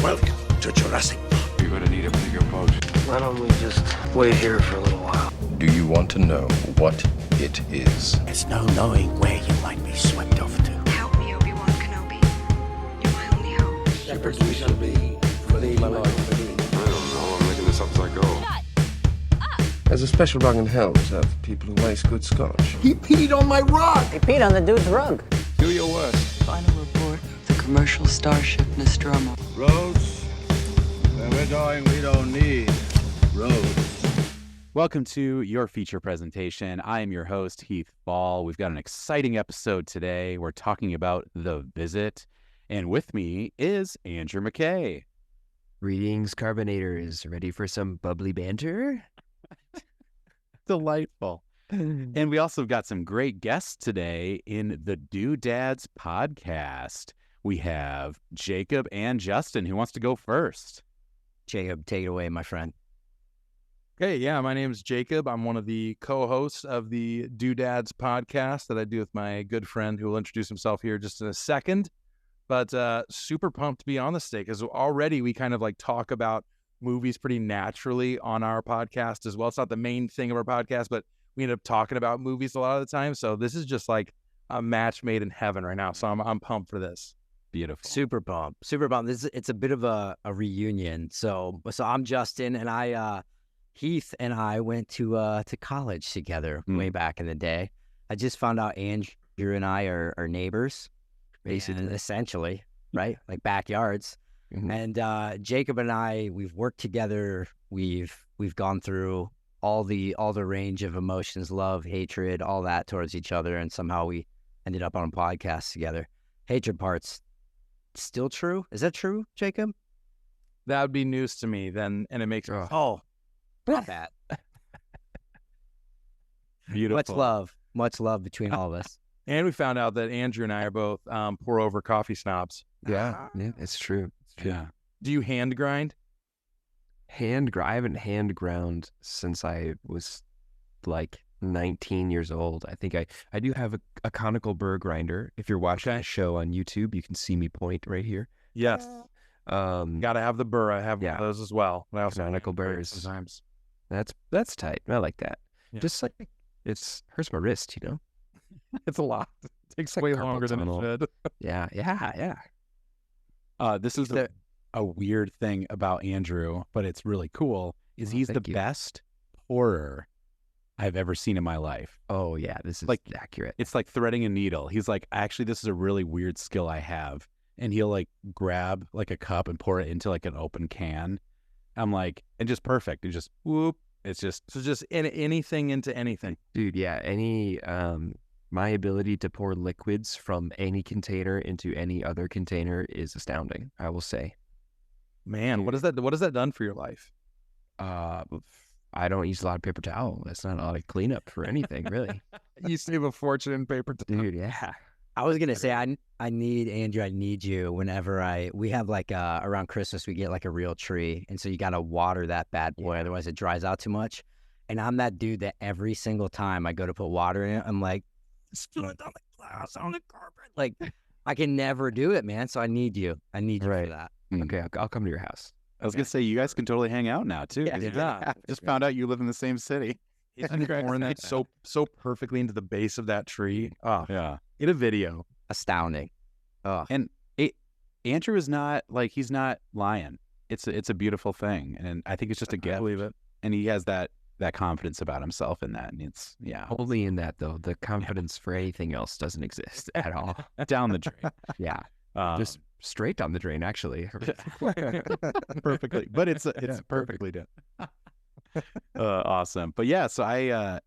Welcome to Jurassic Park. You're gonna need a bigger boat. Why don't we just wait here for a little while? Do you want to know what it is? There's no knowing where you might be swept off to. Help me, Obi-Wan Kenobi. You're my only hope. Shepherds we shall be, for thee, my Lord, for thee. I don't know. I'm making this up as I go. There's a special rug in hell reserved for people who waste good scotch. He peed on my rug! He peed on the dude's rug. Do your worst. Final report of the commercial starship Nostromo. Roads? Where we're going, we don't need roads. Welcome to your feature presentation. I am your host, Heath Ball. We've got an exciting episode today. We're talking about The Visit. And with me is Andrew McKay. Greetings, Carbonators. Ready for some bubbly banter? Delightful. And we also got some great guests today in the Doodads podcast. We have Jacob and Justin. Who wants to go first? Jacob, take it away, my friend. Hey, yeah, my name is Jacob. I'm one of the co-hosts of the Doodads podcast that I do with my good friend who will introduce himself here just in a second. But super pumped to be on this today because already we kind of like talk about movies pretty naturally on our podcast as well. It's not the main thing of our podcast, but we end up talking about movies a lot of the time. So this is just like a match made in heaven right now. So I'm pumped for this. Beautiful. Super pumped. It's a bit of a reunion. So I'm Justin, and Heath and I went to college together way back in the day. I just found out Andrew and I are neighbors, basically, essentially, right? Like backyards. Mm-hmm. And Jacob and I, we've worked together. We've gone through all the range of emotions, love, hatred, all that towards each other, and somehow we ended up on a podcast together. Hatred part's still true? Is that true, Jacob? That would be news to me then, and it makes not bad. Beautiful. Much love between all of us. And we found out that Andrew and I are both pour over coffee snobs. Yeah, it's true. Yeah. Do you hand grind? I haven't hand ground since I was like 19 years old. I think I do have a conical burr grinder. If you're watching the show on YouTube, you can see me point right here. Yes. Gotta have the burr. I have one of those as well. I also conical burrs. Sometimes. That's tight. I like that. Yeah. Just like it's hurts my wrist, you know? It's a lot. It takes like way longer than it should. Yeah. This is a weird thing about Andrew, but it's really cool, is he's the best pourer I've ever seen in my life. Oh, yeah, this is like accurate. It's like threading a needle. He's like, actually, this is a really weird skill I have. And he'll like grab like a cup and pour it into like an open can. I'm like, and just perfect. It's just, whoop. It's just, so just anything into anything. Dude, yeah, my ability to pour liquids from any container into any other container is astounding, I will say. Man, what has that done for your life? I don't use a lot of paper towel. That's not a lot of cleanup for anything, really. You save a fortune in paper towel. Dude, yeah. I was gonna say I need Andrew. I need you whenever we have like around Christmas we get like a real tree, and so you gotta water that bad boy, otherwise it dries out too much. And I'm that dude that every single time I go to put water in it, I'm like, spill it on the glass, on the carpet. Like I can never do it, man. So I need you. I need you for that. Okay, I'll come to your house. I was gonna say you guys can totally hang out now too. Yeah. Just found out you live in the same city. He's pouring that so perfectly into the base of that tree. Oh yeah. Get a video. Astounding. Oh. And Andrew is not like, he's not lying. It's a beautiful thing, and I think it's just a gift. I believe it. And he has that confidence about himself in that, and it's only in that though. The confidence for anything else doesn't exist at all. Down the drain. Yeah. Just straight down the drain, actually. Perfectly, but it's perfectly done. Awesome. But yeah, so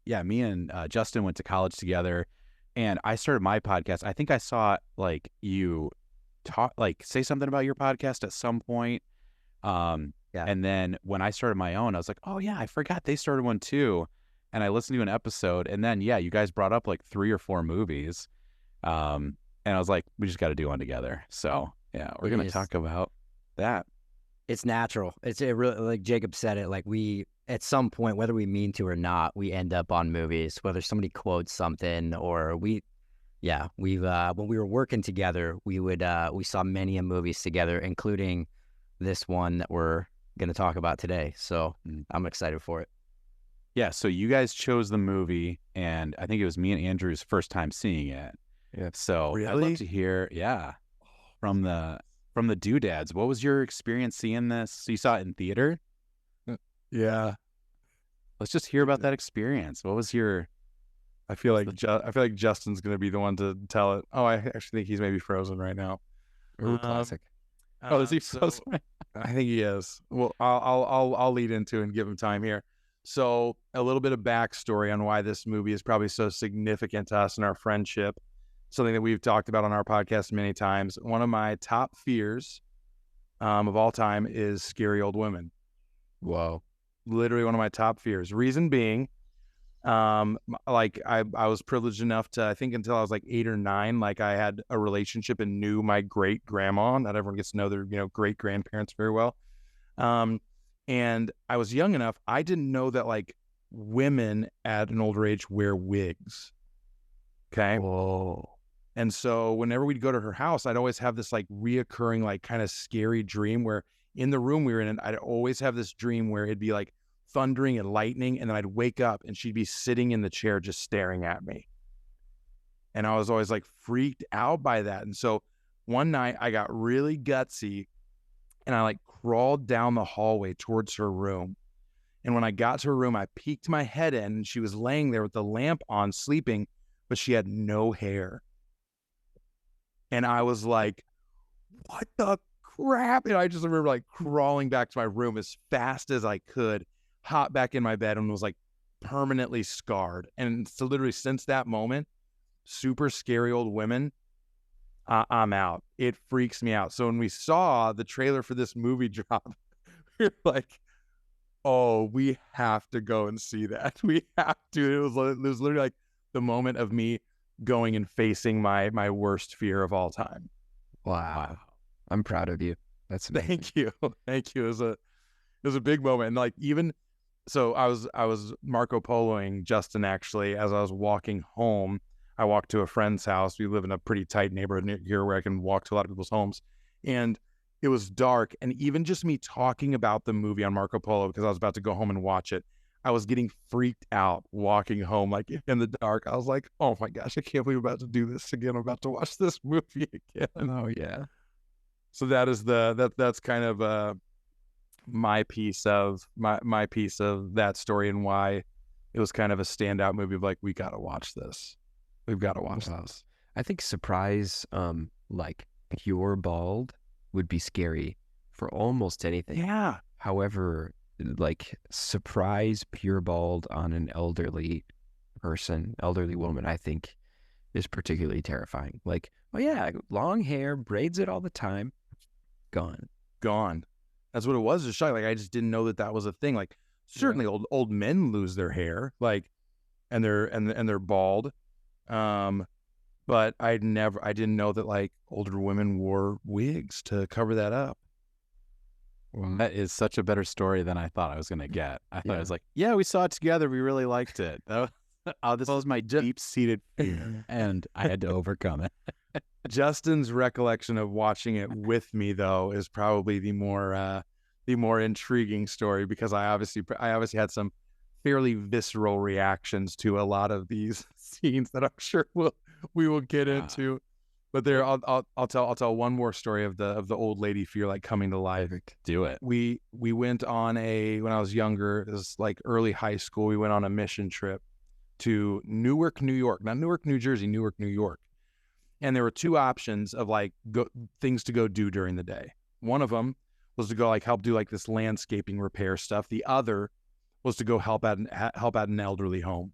me and Justin went to college together, and I started my podcast. I think I saw like you say something about your podcast at some point. And then when I started my own, I was like, oh yeah, I forgot they started one too. And I listened to an episode, and then you guys brought up like 3 or 4 movies. And I was like, we just got to do one together. So yeah, we're going to talk about that. It's natural. It's really, like Jacob said it, like we, at some point, whether we mean to or not, we end up on movies, whether somebody quotes something or we've, when we were working together, we saw many movies together, including this one that we're going to talk about today. So I'm excited for it. Yeah, so you guys chose the movie, and I think it was me and Andrew's first time seeing it. Yeah. So I'd love to hear, from the Doodads. What was your experience seeing this? So you saw it in theater? Yeah. Let's just hear about that experience. What was your? I feel like Justin's going to be the one to tell it. Oh, I actually think he's maybe frozen right now. Ooh, classic. Is he frozen? I think he is. Well, I'll lead into it and give him time here. So a little bit of backstory on why this movie is probably so significant to us in our friendship. Something that we've talked about on our podcast many times. One of my top fears of all time is scary old women. Whoa. Literally one of my top fears. Reason being, like I was privileged enough to, I think until I was like 8 or 9, like I had a relationship and knew my great grandma. Not everyone gets to know their, great grandparents very well. And I was young enough, I didn't know that like women at an older age wear wigs. Okay. Whoa. And so whenever we'd go to her house, I'd always have this like reoccurring, like kind of scary dream where in the room we were in, I'd always have this dream where it'd be like thundering and lightning. And then I'd wake up and she'd be sitting in the chair, just staring at me. And I was always like freaked out by that. And so one night I got really gutsy and I like crawled down the hallway towards her room. And when I got to her room, I peeked my head in and she was laying there with the lamp on sleeping, but she had no hair. And I was like, what the crap? And I just remember like crawling back to my room as fast as I could, hopped back in my bed and was like permanently scarred. And so literally since that moment, super scary old women, I'm out. It freaks me out. So when we saw the trailer for this movie drop, we were like, oh, we have to go and see that. We have to. It was literally like the moment of me going and facing my worst fear of all time. Wow. I'm proud of you. That's amazing. Thank you. Thank you. It was a big moment. And like even so I was Marco Poloing Justin actually as I was walking home. I walked to a friend's house. We live in a pretty tight neighborhood near here where I can walk to a lot of people's homes. And it was dark. And even just me talking about the movie on Marco Polo, because I was about to go home and watch it, I was getting freaked out walking home, like in the dark. I was like, oh my gosh, I can't believe I'm about to do this again. I'm about to watch this movie again. Oh yeah. So that is that's kind of my piece of my piece of that story and why it was kind of a standout movie of like, we got to watch this. We've got to watch this. I think surprise, like pure bald would be scary for almost anything. Yeah. However, like surprise pure bald on an elderly woman, I think is particularly terrifying. Like, oh yeah, long hair, braids it all the time, gone. That's what it was. Just shock. Like I just didn't know that was a thing. Like certainly old men lose their hair, like, and they're bald. But I didn't know that like older women wore wigs to cover that up. Well, that is such a better story than I thought I was going to get. I thought I was like, yeah, we saw it together. We really liked it. This was my deep-seated fear, and I had to overcome it. Justin's recollection of watching it with me, though, is probably the more intriguing story because I obviously had some fairly visceral reactions to a lot of these scenes that I'm sure we will get into. But there, I'll tell one more story of the old lady fear like coming to life. Do it. We went on when I was younger, it was like early high school. We went on a mission trip to Newark, New York, not Newark, New Jersey, Newark, New York. And there were two options of like things to go do during the day. One of them was to go like help do like this landscaping repair stuff. The other was to go help out an elderly home.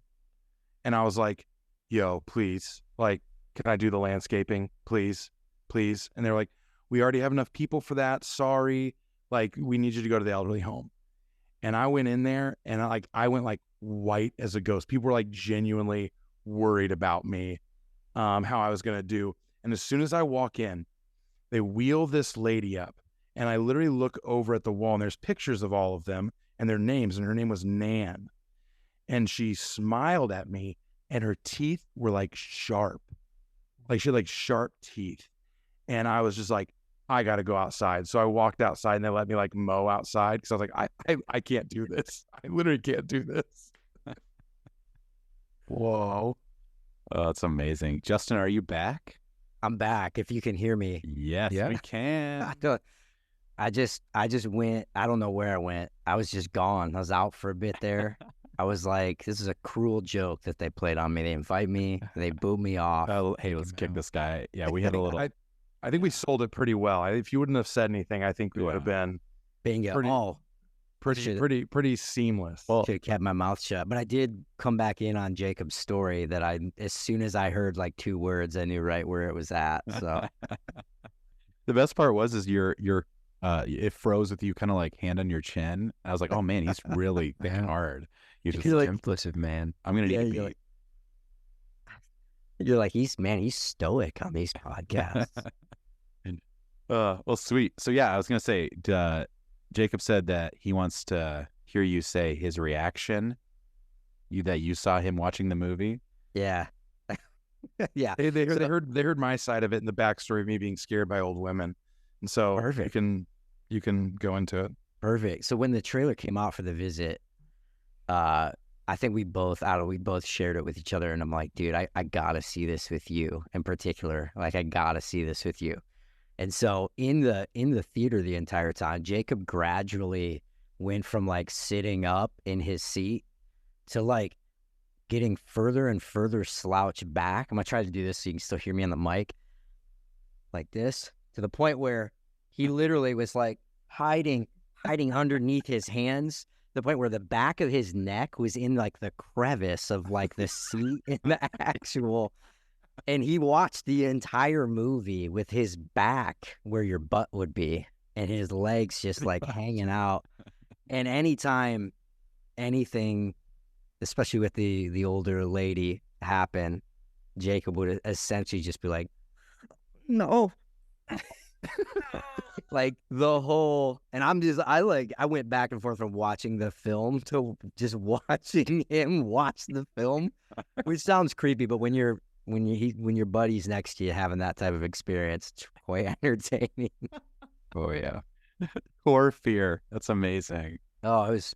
And I was like, yo, please, like, can I do the landscaping? Please. And they're like, we already have enough people for that. Sorry. Like, we need you to go to the elderly home. And I went in there and I went like white as a ghost. People were like genuinely worried about me, how I was going to do. And as soon as I walk in, they wheel this lady up and I literally look over at the wall and there's pictures of all of them and their names. And her name was Nan. And she smiled at me and her teeth were like sharp. Like she had like sharp teeth. And I was just like, I got to go outside. So I walked outside and they let me like mow outside because I was like, I can't do this. I literally can't do this. Whoa. Oh, that's amazing. Justin, are you back? I'm back. If you can hear me. Yes, we can. I just went. I don't know where I went. I was just gone. I was out for a bit there. I was like, this is a cruel joke that they played on me. They invite me. They booed me off. Hey, let's kick this guy. Yeah, we had a little. I think we sold it pretty well. If you wouldn't have said anything, I think we would have been bingo. Pretty seamless. Well, should have kept my mouth shut. But I did come back in on Jacob's story that as soon as I heard like 2 words, I knew right where it was at. So the best part was it froze with you kind of like hand on your chin. I was like, oh man, he's really thinking hard. He's just like, impulsive, man. I'm gonna need a beat. You're like, he's stoic on these podcasts. Well, sweet. So yeah, I was gonna say, Jacob said that he wants to hear you say his reaction. That you saw him watching the movie. Yeah. Yeah. They heard my side of it and the backstory of me being scared by old women, and so perfect. You can go into it. Perfect. So when the trailer came out for The Visit, I think we both shared it with each other, and I'm like, dude, I gotta see this with you in particular. Like, I gotta see this with you. And so in the theater the entire time, Jacob gradually went from like sitting up in his seat to like getting further and further slouched back. I'm gonna try to do this so you can still hear me on the mic, like this, to the point where he literally was like hiding underneath his hands. The point where the back of his neck was in like the crevice of like the seat in the actual, and he watched the entire movie with his back where your butt would be and his legs just like hanging out. And anytime anything, especially with the older lady, happened, Jacob would essentially just be like, no. Like the whole, and I went back and forth from watching the film to just watching him watch the film, which sounds creepy, but when your buddy's next to you having that type of experience, it's quite entertaining. Oh yeah. Core fear. That's amazing. Oh, it was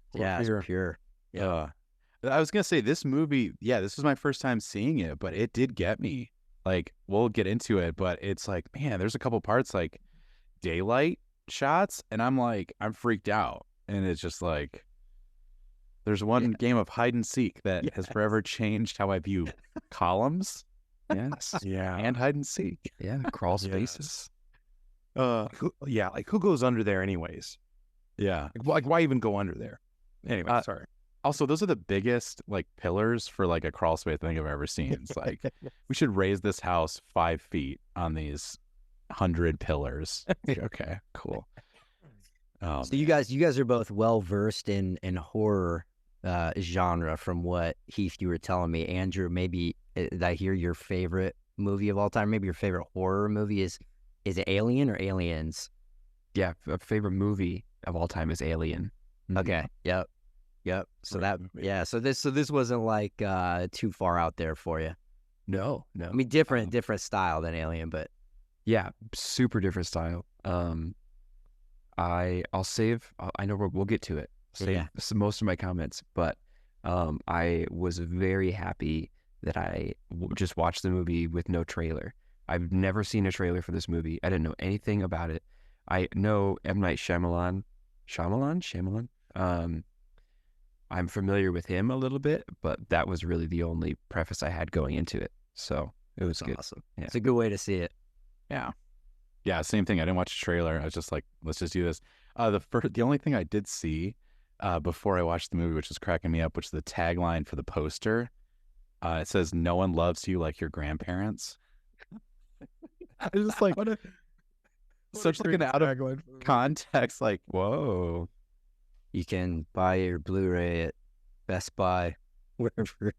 pure. Yeah. I was gonna say this movie, this was my first time seeing it, but it did get me. Like, we'll get into it, but it's like, man, there's a couple parts like daylight shots, and I'm freaked out. And it's just like, there's one game of hide and seek that has forever changed how I view columns. Yes. Yeah. And hide and seek. Yeah. Crawl spaces. Who goes under there anyways? Yeah. Like, why even go under there? Anyway, sorry. Also, those are the biggest like pillars for like a crawl space I think I've ever seen. It's like, we should raise this house 5 feet on these 100 pillars. Okay, cool. So you guys are both well versed in horror genre, from what Heath you were telling me. Andrew, maybe did I hear your favorite movie of all time? Maybe your favorite horror movie is it Alien or Aliens? Yeah, a favorite movie of all time is Alien. Okay. Yep. So so this wasn't like too far out there for you. No. I mean, different style than Alien, but yeah, super different style. I'll save. I know we'll get to it. Save most of my comments, but I was very happy that I just watched the movie with no trailer. I've never seen a trailer for this movie. I didn't know anything about it. I know M. Night Shyamalan. I'm familiar with him a little bit, but that was really the only preface I had going into it. So it was good. Awesome. Yeah. It's a good way to see it. Yeah. Yeah, same thing. I didn't watch a trailer. I was just like, let's just do this. The only thing I did see before I watched the movie, which was cracking me up, which is the tagline for the poster. It says, "No one loves you like your grandparents." I was just like, such like an out of context, like, whoa. You can buy your Blu-ray at Best Buy, wherever.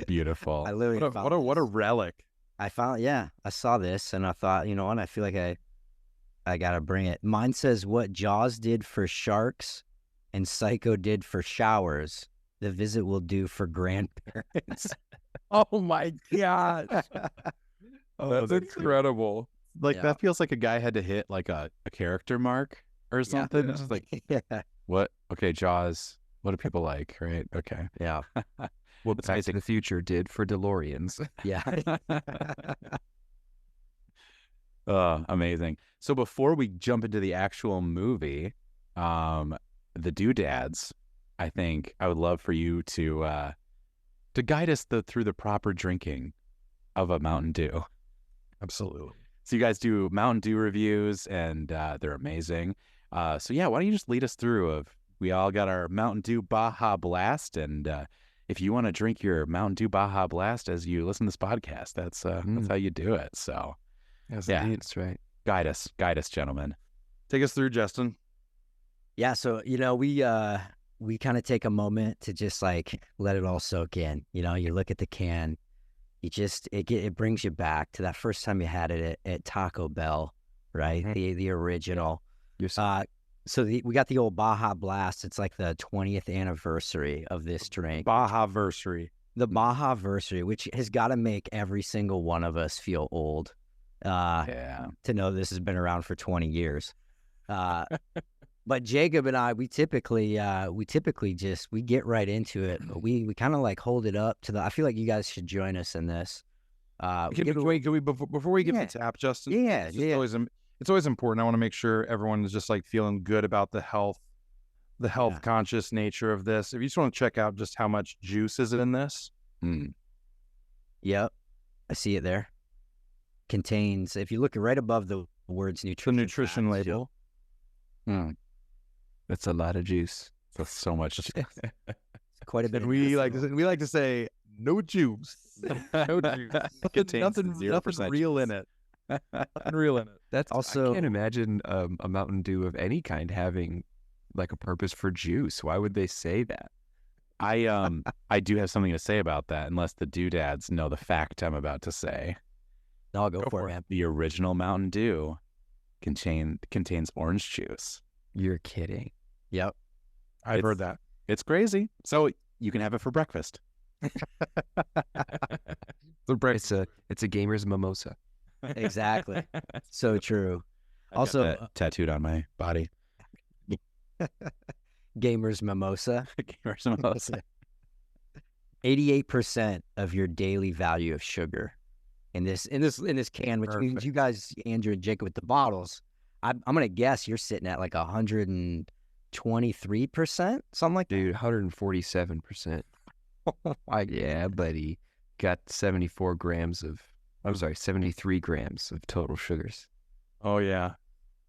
Beautiful. I literally what a relic. I saw this and I thought, you know what? I feel like I gotta bring it. Mine says what Jaws did for sharks and Psycho did for showers, The Visit will do for grandparents. Oh my gosh. That's incredible. like Yeah. that feels like a guy had to hit like a character mark or something. It's just like, yeah. what? Okay, Jaws. What do people like? Right? Okay. Yeah. What That's Back to amazing. the Future did for DeLoreans. Yeah. Amazing. So before we jump into the actual movie, the Doodads, I think I would love for you to guide us through the proper drinking of a Mountain Dew. Absolutely. So you guys do Mountain Dew reviews, and they're amazing. So yeah, why don't you just lead us through? We all got our Mountain Dew Baja Blast, and if you want to drink your Mountain Dew Baja Blast as you listen to this podcast, that's how you do it. So Yes, yeah, indeed. That's right. guide us, gentlemen. Take us through, Justin. Yeah, so we kind of take a moment to just like let it all soak in. You look at the can, it brings you back to that first time you had it at Taco Bell, right? The original. We got the old Baja Blast. It's like the 20th anniversary of this drink. Baja-versary. The Baja-versary, which has got to make every single one of us feel old. Yeah. To know this has been around for 20 years. But Jacob and I, we typically just get right into it. But we kind of like hold it up to I feel like you guys should join us in this. Can we before we get to tap, Justin? Yeah, It's always important. I want to make sure everyone is just like feeling good about the health conscious nature of this. If you just want to check out just how much juice is in this. Yep, I see it there. Contains, if you look right above the words nutrition, The nutrition facts, label. That's a lot of juice. That's so much. quite a bit. And we like to say no juice. No juice. nothing 0% real in it. Nothing real in it. That's Also- I can't imagine a Mountain Dew of any kind having like a purpose for juice. Why would they say that? I do have something to say about that, unless the Doodads know the fact I'm about to say. I'll go for it, man. The original Mountain Dew contains orange juice. You're kidding. Yep. I've heard that. It's crazy. So you can have it for breakfast. It's a gamer's mimosa. Exactly. So true. I've got Also, that tattooed on my body. Gamer's Mimosa. Gamer's Mimosa. 88% of your daily value of sugar in this can, which means you guys, Andrew and Jacob, with the bottles, I'm gonna guess you're sitting at like 123%, something like that. Dude, 147%. Yeah, buddy. Got 73 grams of total sugars. Oh yeah.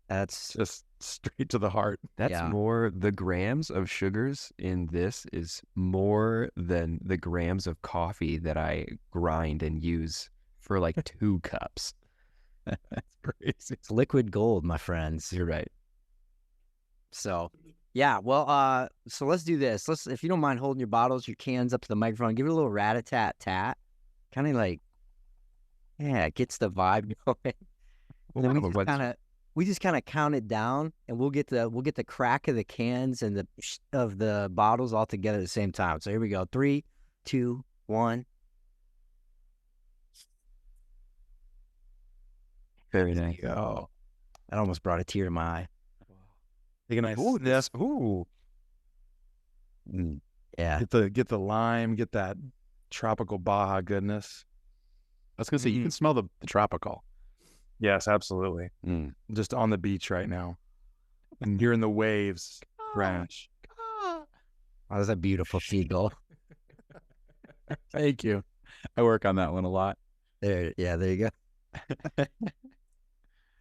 That's Just straight to the heart. That's Yeah. more, the grams of sugars in this is more than the grams of coffee that I grind and use for like 2 cups. That's crazy. it's liquid gold, my friends. You're right. So, yeah. Well, so let's do this. If you don't mind holding your bottles, your cans up to the microphone, give it a little rat-a-tat-tat. Kind of like, yeah, it gets the vibe going. And then we just kind of count it down, and we'll get the crack of the cans and the bottles all together at the same time. So here we go. 3, 2, 1. Very nice. Oh, That almost brought a tear to my eye. take a nice. Ooh. Yeah. Get the lime. Get that tropical Baja goodness. I was gonna say you can smell the tropical. Yes, absolutely. Just on the beach right now, and hearing the waves crash. Oh, that's a beautiful seagull. Thank you. I work on that one a lot. There you go.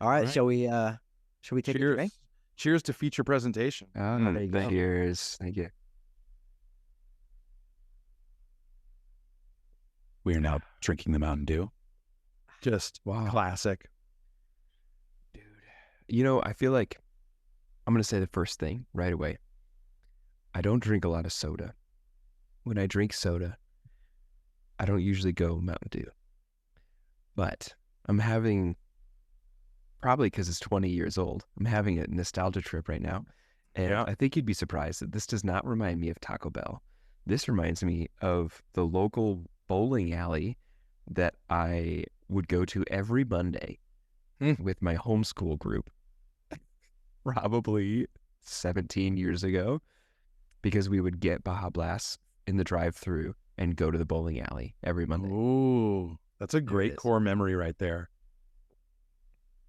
All right, shall we take a Cheers. drink? Cheers to feature presentation. There you go. Cheers. Thank you. We are now drinking the Mountain Dew. Just classic. You know, I feel like I'm going to say the first thing right away. I don't drink a lot of soda. When I drink soda, I don't usually go Mountain Dew. But I'm having, probably because it's 20 years old, I'm having a nostalgia trip right now. And I think you'd be surprised that this does not remind me of Taco Bell. This reminds me of the local bowling alley that I would go to every Monday with my homeschool group, probably 17 years ago, because we would get Baja Blast in the drive-thru and go to the bowling alley every Monday. Ooh, that's a great is. core memory right there.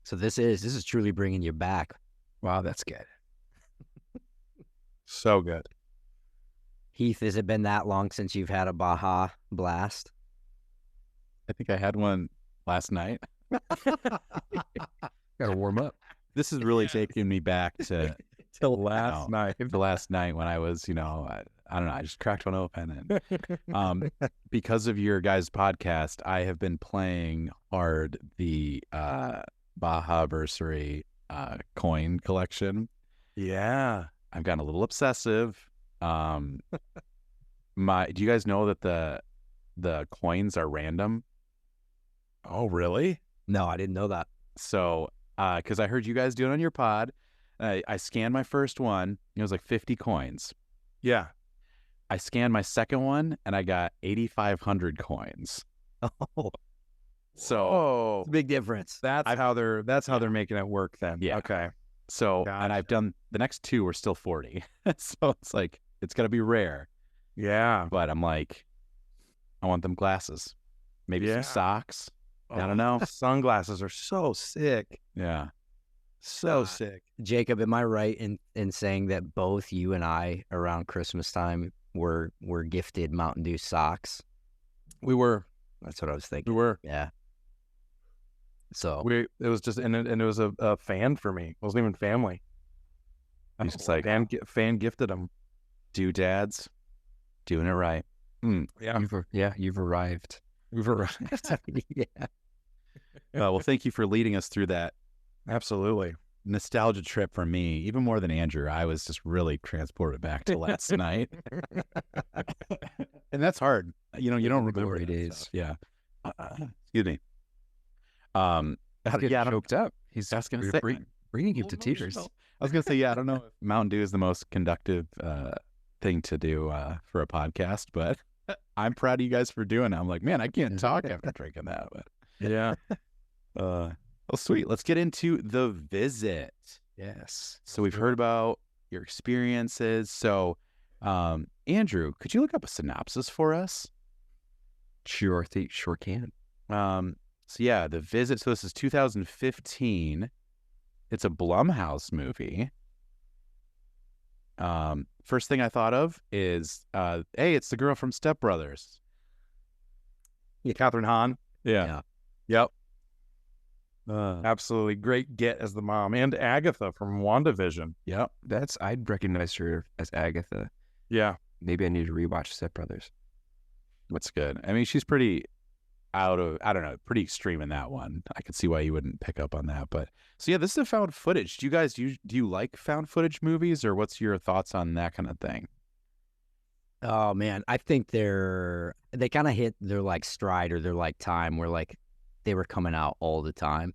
So this is truly bringing you back. Wow, that's good. So good. Heath, has it been that long since you've had a Baja Blast? I think I had one last night. Gotta warm up. This is really taking me back to Last night. the last night when I was, I don't know, I just cracked one open, and because of your guys' podcast, I have been playing hard the Baja-versary coin collection. Yeah. I've gotten a little obsessive. Do you guys know that the coins are random? Oh, really? No, I didn't know that. So, because I heard you guys do it on your pod, I scanned my first one. It was like 50 coins. Yeah. I scanned my second one, and I got 8,500 coins. Oh, So, it's a big difference. That's how they're making it work then. Yeah. Okay. and Gotcha. I've done the next two are still 40. So it's like it's gonna be rare. Yeah. But I'm like, I want them glasses, maybe Yeah. some socks. I Oh, don't know. Sunglasses are so sick. Yeah. So sick. Jacob, am I right in saying that both you and I around Christmas time were gifted Mountain Dew socks? We were. That's what I was We thinking. were. Yeah. So It was just and it was a fan for me. It wasn't even family. I was just like, Fan gifted them. doodads, doing it right. Yeah. You've arrived. We've arrived. yeah. Well, thank you for leading us through that Absolutely. nostalgia trip for me. Even more than Andrew, I was just really transported back to last night. And that's hard. You don't remember Glory that days. stuff. Yeah. Excuse me. He's yeah, I don't- choked up. He's I was gonna you're say, bringing him to tears. I was gonna say, yeah, I don't know if Mountain Dew is the most conductive thing to do for a podcast, but I'm proud of you guys for doing it. I'm like, man, I can't talk after drinking that. But Yeah. well, sweet. Let's get into the visit. Yes. So we've heard about your experiences. So, Andrew, could you look up a synopsis for us? Sure can. So yeah, The Visit. So this is 2015. It's a Blumhouse movie. First thing I thought of is, hey, it's the girl from Step Brothers. Catherine Hahn. Yeah. Yep. Uh, Absolutely. Great get as the mom. And Agatha from WandaVision. yep. I'd recognize her as Agatha. Yeah. Maybe I need to rewatch Step Brothers. That's good. I mean, she's pretty pretty extreme in that one. I could see why you wouldn't pick up on that. But so yeah, this is a found footage. Do you like found footage movies, or what's your thoughts on that kind of thing? Oh man, I think they kind of hit their like stride or their like time where like they were coming out all the time,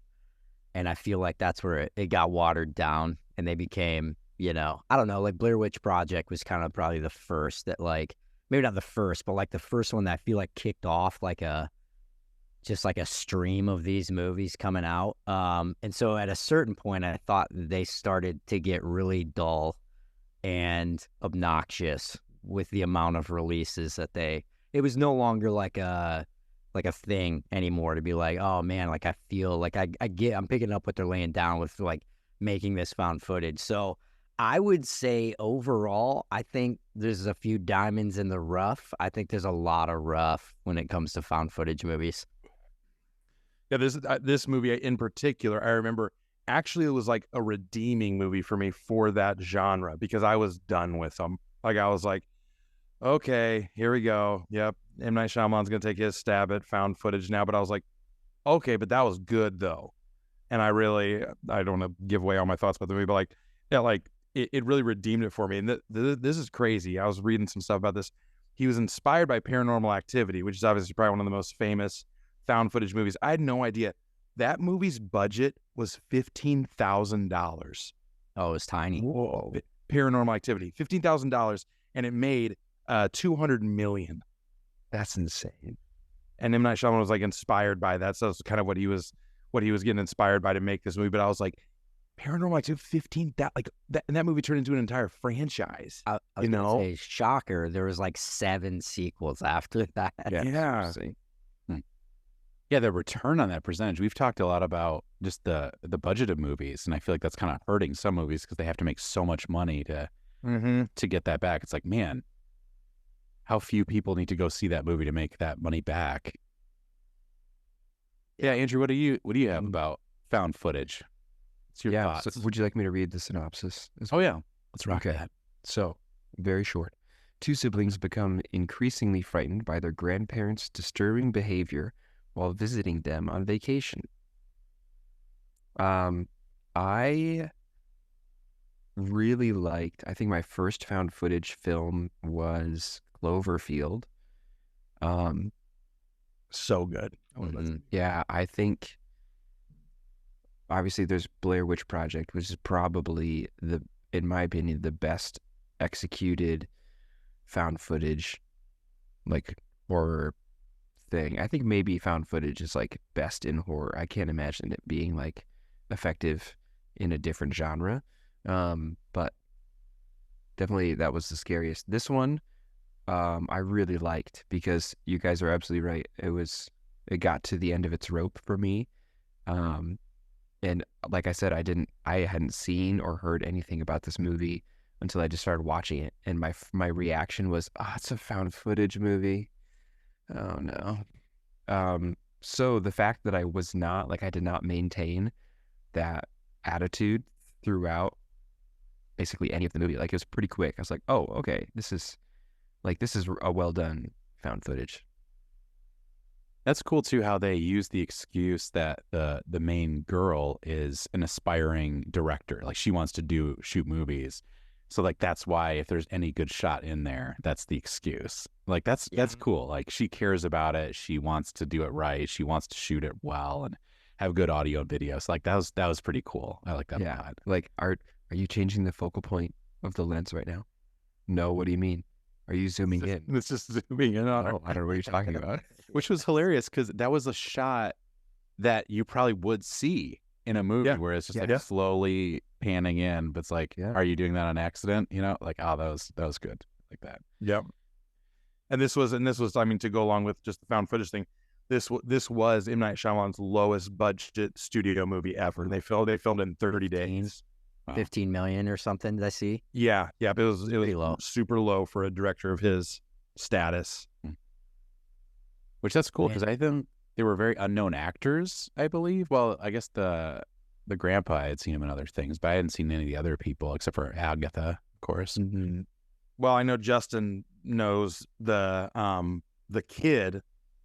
and I feel like that's where it got watered down and they became, I don't know, like Blair Witch Project was kind of probably the first that like maybe not the first, but like the first one that I feel like kicked off like a stream of these movies coming out. And so at a certain point, I thought they started to get really dull and obnoxious with the amount of releases that it was no longer like a thing anymore to be like, oh man, like I feel like I'm picking up what they're laying down with like making this found footage. So I would say overall, I think there's a few diamonds in the rough. I think there's a lot of rough when it comes to found footage movies. Yeah, this movie in particular, I remember actually it was like a redeeming movie for me for that genre because I was done with them. Like I was like, okay, here we go. Yep, M. Night Shyamalan's going to take his stab at found footage now. But I was like, okay, but that was good though. And I don't want to give away all my thoughts about the movie, but like, yeah, like it really redeemed it for me. And this is crazy. I was reading some stuff about this. He was inspired by Paranormal Activity, which is obviously probably one of the most famous found footage movies. I had no idea that movie's budget was $15,000. Oh, it was tiny. Whoa. Paranormal Activity, $15,000, and it made $200 million. That's insane. And M. Night Shyamalan was like inspired by that. So that's kind of what he was what he was getting inspired by to make this movie. But I was like, Paranormal Activity 15, and that movie turned into an entire franchise. I was gonna say, shocker, there was like 7 sequels after that. Yeah. Yeah, the return on that percentage. We've talked a lot about just the budget of movies, and I feel like that's kind of hurting some movies because they have to make so much money to get that back. It's like, man, how few people need to go see that movie to make that money back? Yeah, Andrew, what do you have about found footage? What's your thoughts? So would you like me to read the synopsis? Oh yeah, let's rock that. So, very short. 2 siblings become increasingly frightened by their grandparents' disturbing behavior while visiting them on vacation. I really liked, I think my first found footage film was Cloverfield. So good. Yeah, I think obviously there's Blair Witch Project, which is probably in my opinion, the best executed found footage like horror thing. I think maybe found footage is like best in horror. I can't imagine it being like effective in a different genre. But definitely that was the scariest. This one, I really liked because you guys are absolutely right. It got to the end of its rope for me. And like I said, I hadn't seen or heard anything about this movie until I just started watching it. And my reaction was, it's a found footage movie. Oh no. So the fact that I did not maintain that attitude throughout basically any of the movie, like it was pretty quick. I was like, oh, okay, this is a well done found footage. That's cool too, how they use the excuse that the main girl is an aspiring director. Like she wants to shoot movies. So like that's why if there's any good shot in there, that's the excuse. Like that's cool. Like she cares about it. She wants to do it right. She wants to shoot it well and have good audio and video. So like that was pretty cool. I like that a lot. Like are you changing the focal point of the lens right now? No, what do you mean? Are you zooming in? It's just zooming in on I don't know what you're talking about. Which was hilarious because that was a shot that you probably would see in a movie where it's just like slowly panning in, but it's like, are you doing that on accident? You know, like, that was good, like that. Yep. And this was, I mean, to go along with just the found footage thing, this was M. Night Shyamalan's lowest budget studio movie ever. And they filmed in 30 days. 15 million or something, did I see? Yeah. It was low. Super low for a director of his status. Which that's cool because I think they were very unknown actors, I believe. Well, I guess the grandpa, I had seen him in other things, but I hadn't seen any of the other people except for Agatha, of course. Mm-hmm. Well, I know Justin knows the kid,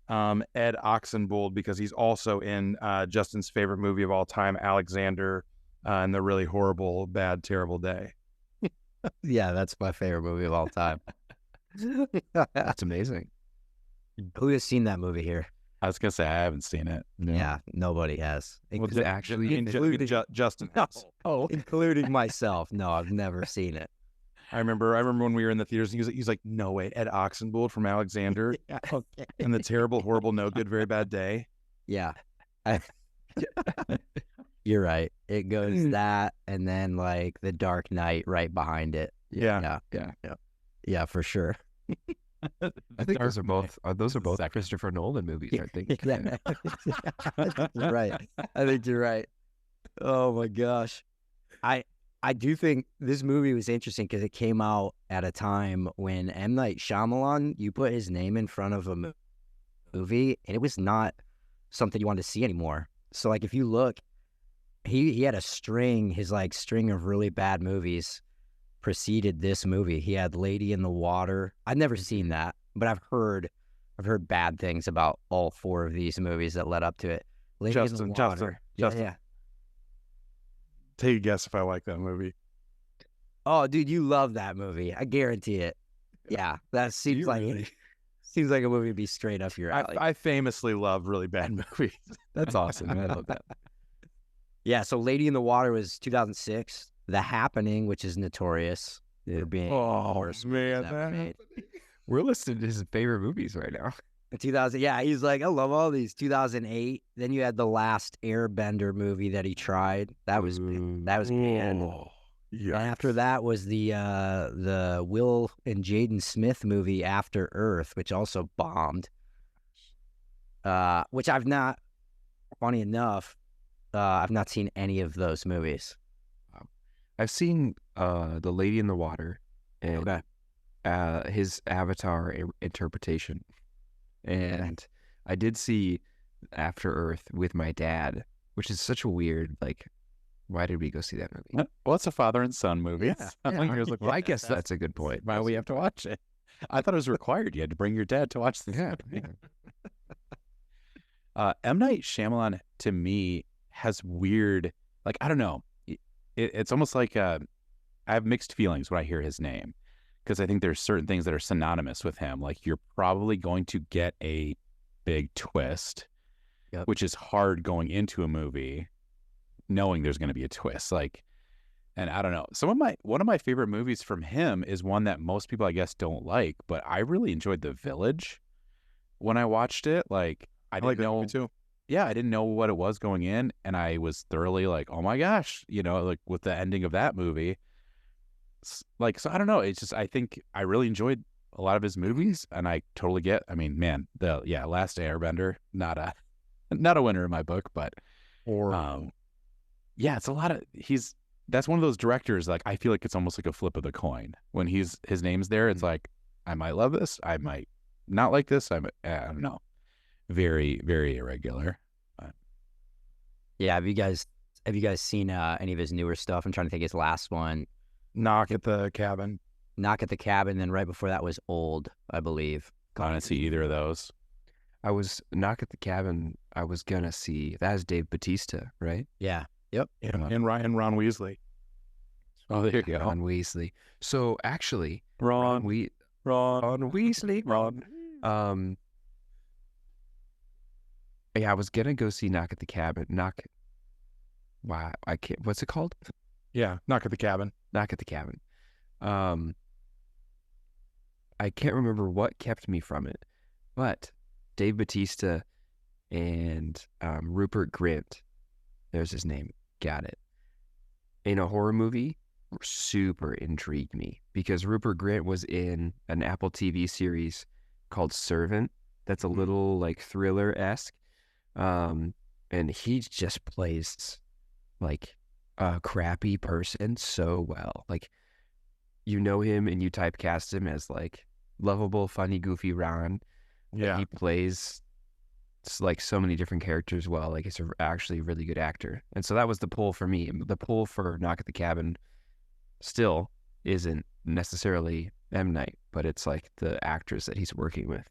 Ed Oxenbould, because he's also in Justin's favorite movie of all time, Alexander, and the really horrible, bad, terrible day. Yeah, that's my favorite movie of all time. That's amazing. Who has seen that movie here? I was gonna say I haven't seen it. No. Yeah, nobody has. Including Justin. Including myself. No, I've never seen it. I remember when we were in the theaters, he's like, no way, Ed Oxenbould from Alexander, and the terrible, horrible, no good, very bad day. Yeah, you're right. It goes that, and then like The Dark Knight right behind it. Yeah, for sure. I think those are both Christopher Nolan movies, I think. Right. I think you're right. Oh my gosh. I do think this movie was interesting because it came out at a time when M. Night Shyamalan, you put his name in front of a movie and it was not something you wanted to see anymore. So like if you look, he had his string of really bad movies preceded this movie. He had Lady in the Water. I've never seen that, but I've heard bad things about all 4 of these movies that led up to it. Lady in the Water. Justin. Yeah. Take a guess if I like that movie. Oh, dude, you love that movie. I guarantee it. Yeah, that seems like a movie to be straight up your alley. I famously love really bad movies. That's awesome. I love that. Yeah, so Lady in the Water was 2006. The Happening, which is notorious for being man, we're listed as his favorite movies right now. In 2000, yeah, he's like, I love all these. 2008. Then you had the last Airbender movie that he tried. That was banned. And after that was the Will and Jaden Smith movie After Earth, which also bombed. Which I've not. Funny enough, I've not seen any of those movies. I've seen The Lady in the Water and his Avatar interpretation. And I did see After Earth with my dad, which is such a weird, like, why did we go see that movie? Well, it's a father and son movie. Yeah. Well, I guess that's a good point. Why we have to watch it. I thought it was required. You had to bring your dad to watch this. Yeah. M. Night Shyamalan, to me, has weird, like, I don't know. It's almost like I have mixed feelings when I hear his name, because I think there's certain things that are synonymous with him. Like, you're probably going to get a big twist, which is hard going into a movie knowing there's going to be a twist. Like, and I don't know. One of my favorite movies from him is one that most people, I guess, don't like, but I really enjoyed The Village when I watched it. Like, I didn't know too. Yeah, I didn't know what it was going in, and I was thoroughly like, oh my gosh, like with the ending of that movie. Like, so I don't know. It's just, I think I really enjoyed a lot of his movies, and I totally get. I mean, man, Last Airbender, not a winner in my book, but it's a lot of that's one of those directors. Like, I feel like it's almost like a flip of the coin when his name's there. It's like, I might love this, I might not like this. I don't know. Very, very irregular. Yeah, have you guys seen any of his newer stuff? I'm trying to think his last one. Knock at the Cabin. Knock at the Cabin. Then right before that was Old, I believe. I didn't see either of those. Knock at the Cabin. I was gonna see. That is Dave Bautista, right? Yeah. Yep. And Ron Weasley. Oh, there you go. Ron Weasley. So actually, Ron Weasley. Yeah, I was gonna go see Knock at the Cabin. Wow, I can't. What's it called? Yeah, Knock at the Cabin. Knock at the Cabin. I can't remember what kept me from it, but Dave Bautista and Rupert Grint, there's his name. Got it. In a horror movie, super intrigued me because Rupert Grint was in an Apple TV series called Servant. That's a little like thriller-esque. And he just plays like a crappy person so well. Like, him and you typecast him as like lovable, funny, goofy Ron. Yeah. He plays like so many different characters well. Like, it's actually a really good actor. And so that was the pull for me. The pull for Knock at the Cabin still isn't necessarily M. Night, but it's like the actors that he's working with.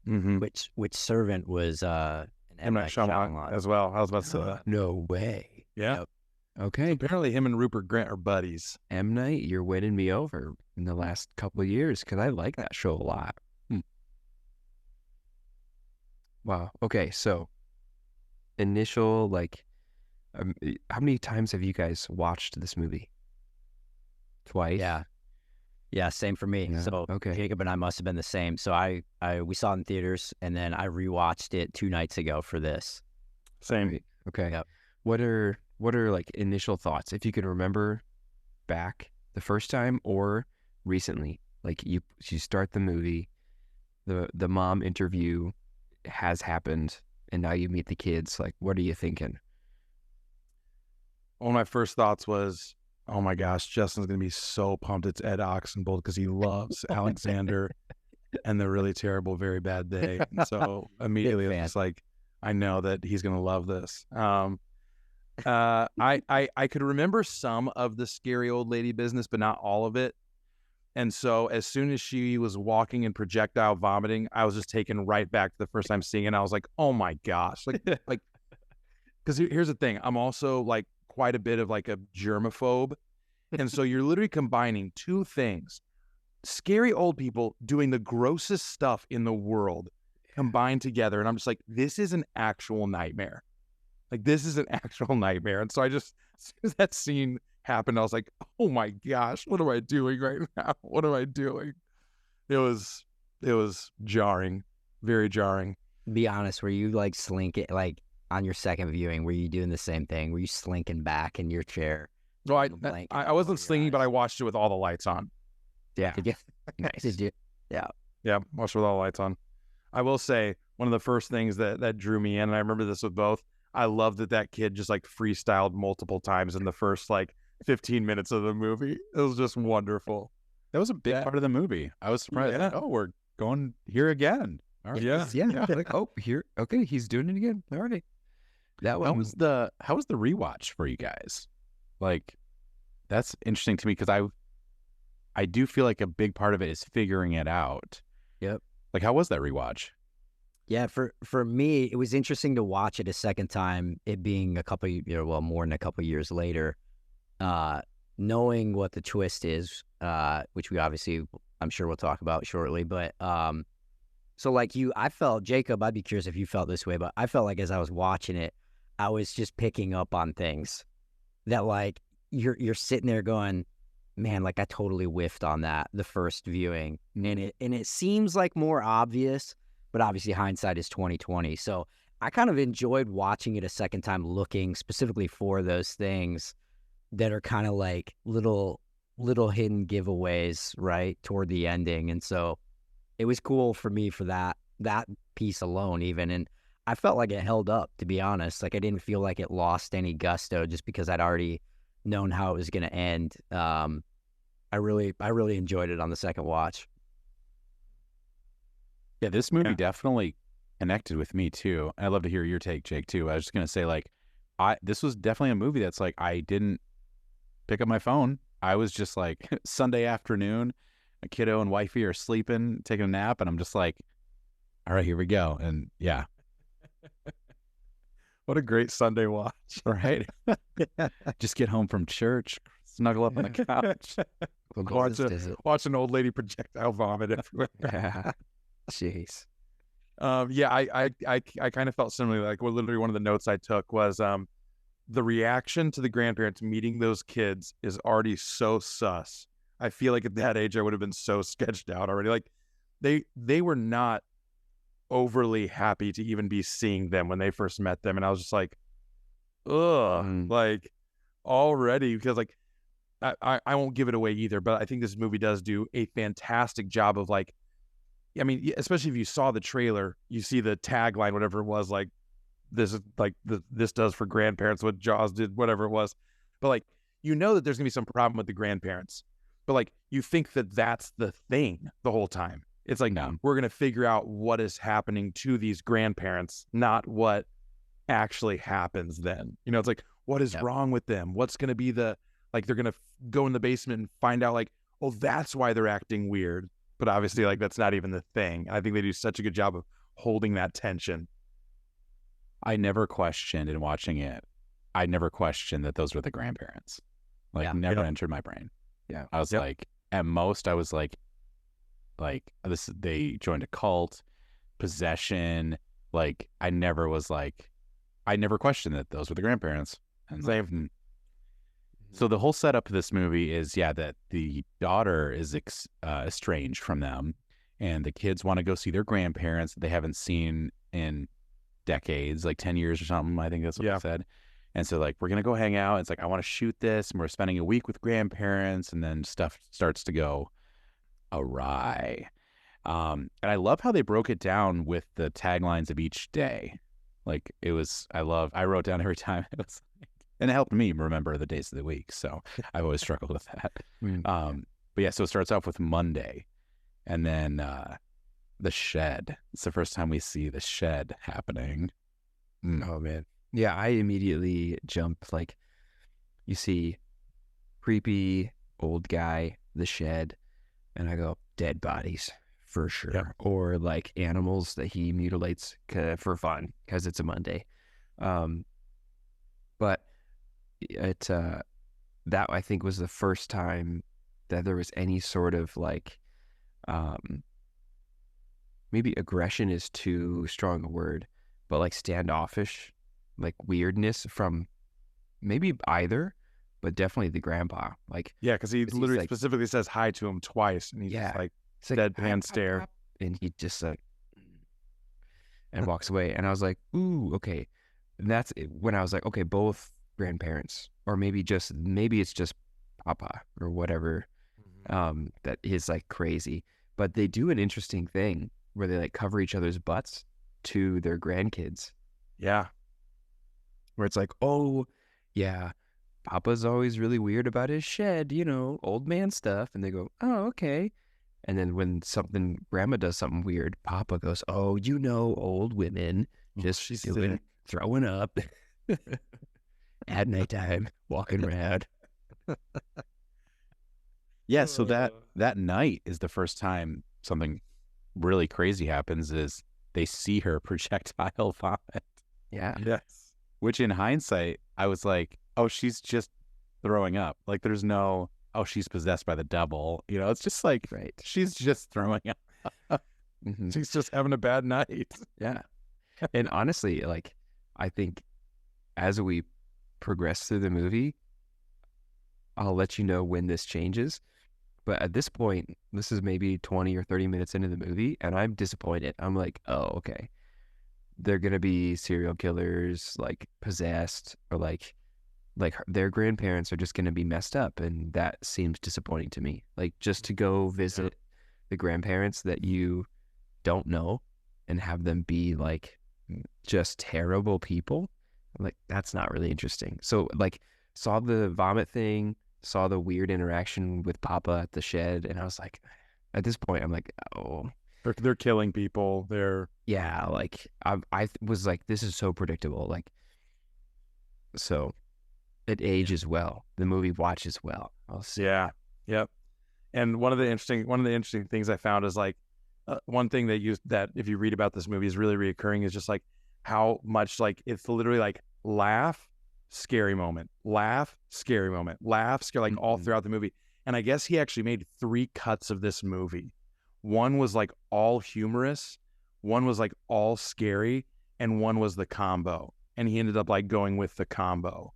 Mm-hmm. Which Servant was M. Night Shyamalan as well. I was about to say that. No way. Yeah. Yep. Okay. Apparently him and Rupert Grint are buddies. M. Night, you're winning me over in the last couple of years because I like that show a lot. Wow. Okay. So initial, like, how many times have you guys watched this movie? Twice? Yeah. Yeah, same for me. Yeah. So okay. Jacob and I must have been the same. So we saw it in theaters, and then I rewatched it 2 nights ago for this. Same. Okay. Yep. What are like initial thoughts, if you can remember back the first time or recently? Like, you start the movie, the mom interview has happened, and now you meet the kids. Like, what are you thinking? One of my first thoughts was, oh my gosh, Justin's going to be so pumped it's Ed Oxenbould because he loves Alexander and the Really Terrible Very Bad Day. And so immediately it's like, I know that he's going to love this. I could remember some of the scary old lady business, but not all of it. And so as soon as she was walking and projectile vomiting, I was just taken right back to the first time seeing it. I was like, oh my gosh. Like, because here's the thing. I'm also like quite a bit of like a germaphobe. And so you're literally combining 2 things. Scary old people doing the grossest stuff in the world combined together. And I'm just like, this is an actual nightmare. Like, this is an actual nightmare. And so as soon as that scene happened, I was like, oh my gosh, what am I doing right now? What am I doing? It was jarring. very jarring. Be honest, were you like slinking, like on your second viewing, were you doing the same thing? Were you slinking back in your chair? No, I Blanket I wasn't over your slinging, but eyes? I watched it with all the lights on. Yeah. Did you? Nice. Did you? Yeah. Yeah, watched it with all the lights on. I will say one of the first things that drew me in, and I remember this with both. I love that kid just like freestyled multiple times in the first like 15 minutes of the movie. It was just wonderful. That was a big part of the movie. I was surprised. Yeah. Like, oh, we're going here again. All right. Yeah. Yeah. Like, oh, here. Okay, he's doing it again. All right. That How one was the rewatch for you guys? Like, that's interesting to me because I do feel like a big part of it is figuring it out. Yep. Like, how was that rewatch? Yeah, for me, it was interesting to watch it a second time, it being a couple, more than a couple years later, knowing what the twist is, which we obviously, I'm sure we'll talk about shortly. But so like I felt, Jacob, I'd be curious if you felt this way, but I felt like as I was watching it, I was just picking up on things that like you're sitting there going, man, like I totally whiffed on that the first viewing, and it seems like more obvious. But obviously hindsight is 20/20. So I kind of enjoyed watching it a second time, looking specifically for those things that are kind of like little hidden giveaways, right, toward the ending. And so it was cool for me for that piece alone even. And I felt like it held up, to be honest. Like I didn't feel like it lost any gusto just because I'd already known how it was going to end. I really enjoyed it on the second watch. Yeah, this movie definitely connected with me too. I'd love to hear your take, Jake, too. I was just gonna say, like, this was definitely a movie that's like I didn't pick up my phone. I was just like Sunday afternoon, a kiddo and wifey are sleeping, taking a nap, and I'm just like, all right, here we go. And yeah. What a great Sunday watch. Right. Just get home from church, snuggle up on the couch. Watch an old lady projectile vomit everywhere. Yeah. Jeez. I kind of felt similarly. Like, literally one of the notes I took was the reaction to the grandparents meeting those kids is already so sus. I feel like at that age I would have been so sketched out already. Like they were not overly happy to even be seeing them when they first met them, and I was just like, ugh, like already, because like I won't give it away either, but I think this movie does do a fantastic job of like, I mean, especially if you saw the trailer, you see the tagline, whatever it was, like this is like this does for grandparents what Jaws did, whatever it was. But like, you know that there's gonna be some problem with the grandparents, but like you think that that's the thing the whole time. It's like, no, we're gonna figure out what is happening to these grandparents, not what actually happens then. You know, it's like, what is wrong with them? What's gonna be the, like, they're gonna go in the basement and find out like, oh, that's why they're acting weird. But obviously, like, that's not even the thing. I think they do such a good job of holding that tension. I never questioned in watching it. I never questioned that those were the grandparents. Like, never entered my brain. Yeah. I was like, at most, I was like this. They joined a cult, possession. Like, I never questioned that those were the grandparents. And same. So the whole setup of this movie is, that the daughter is estranged from them, and the kids want to go see their grandparents that they haven't seen in decades, like 10 years or something. I think that's what they said. And so, like, we're going to go hang out. It's like, I want to shoot this, and we're spending a week with grandparents, and then stuff starts to go awry. And I love how they broke it down with the taglines of each day. Like, I wrote down every time. It was and it helped me remember the days of the week. So I've always struggled with that. But yeah, so it starts off with Monday, and then the shed. It's the first time we see the shed happening. Oh, man. Yeah, I immediately jumped, like, you see creepy old guy, the shed, and I go, dead bodies, for sure. Yep. Or, like, animals that he mutilates for fun, because it's a Monday. But that, I think, was the first time that there was any sort of, like, maybe aggression is too strong a word, but, like, standoffish, like, weirdness from maybe either, but definitely the grandpa. Like, yeah, because he literally like, specifically says hi to him twice, and he's just like deadpan stare, and he just like, and walks away. And I was like, ooh, okay. And that's when I was like, okay, both grandparents, or maybe it's just Papa or whatever, that is like crazy. But they do an interesting thing where they like cover each other's butts to their grandkids. Yeah. Where it's like, oh, yeah, Papa's always really weird about his shed, old man stuff. And they go, oh, okay. And then when Grandma does something weird, Papa goes, oh, old women just throwing up at nighttime, walking around. Yeah, so that night is the first time something really crazy happens. Is they see her projectile vomit. Yeah. Yes. Which in hindsight, I was like, oh, she's just throwing up. Like there's no, oh, she's possessed by the devil. It's just like, right. She's just throwing up. She's just having a bad night. Yeah. And honestly, like, I think as we progress through the movie, I'll let you know when this changes. But at this point, this is maybe 20 or 30 minutes into the movie, and I'm disappointed. I'm like, oh, okay. They're going to be serial killers, like possessed, or like their grandparents are just going to be messed up. And that seems disappointing to me. Like just to go visit the grandparents that you don't know and have them be like just terrible people. Like that's not really interesting. So like saw the vomit thing, saw the weird interaction with Papa at the shed. And I was like, at this point, I'm like, oh, they're killing people. Yeah. Like I was like, this is so predictable. Like, so it ages well. The movie watches well. Yeah. Yep. And one of the interesting things I found is like one thing that if you read about this movie is really reoccurring is just like how much like it's literally like laugh, scary moment, laugh, scary moment, laugh, scary, like all throughout the movie. And I guess he actually made 3 cuts of this movie. One was like all humorous, one was like all scary, and one was the combo. And he ended up like going with the combo.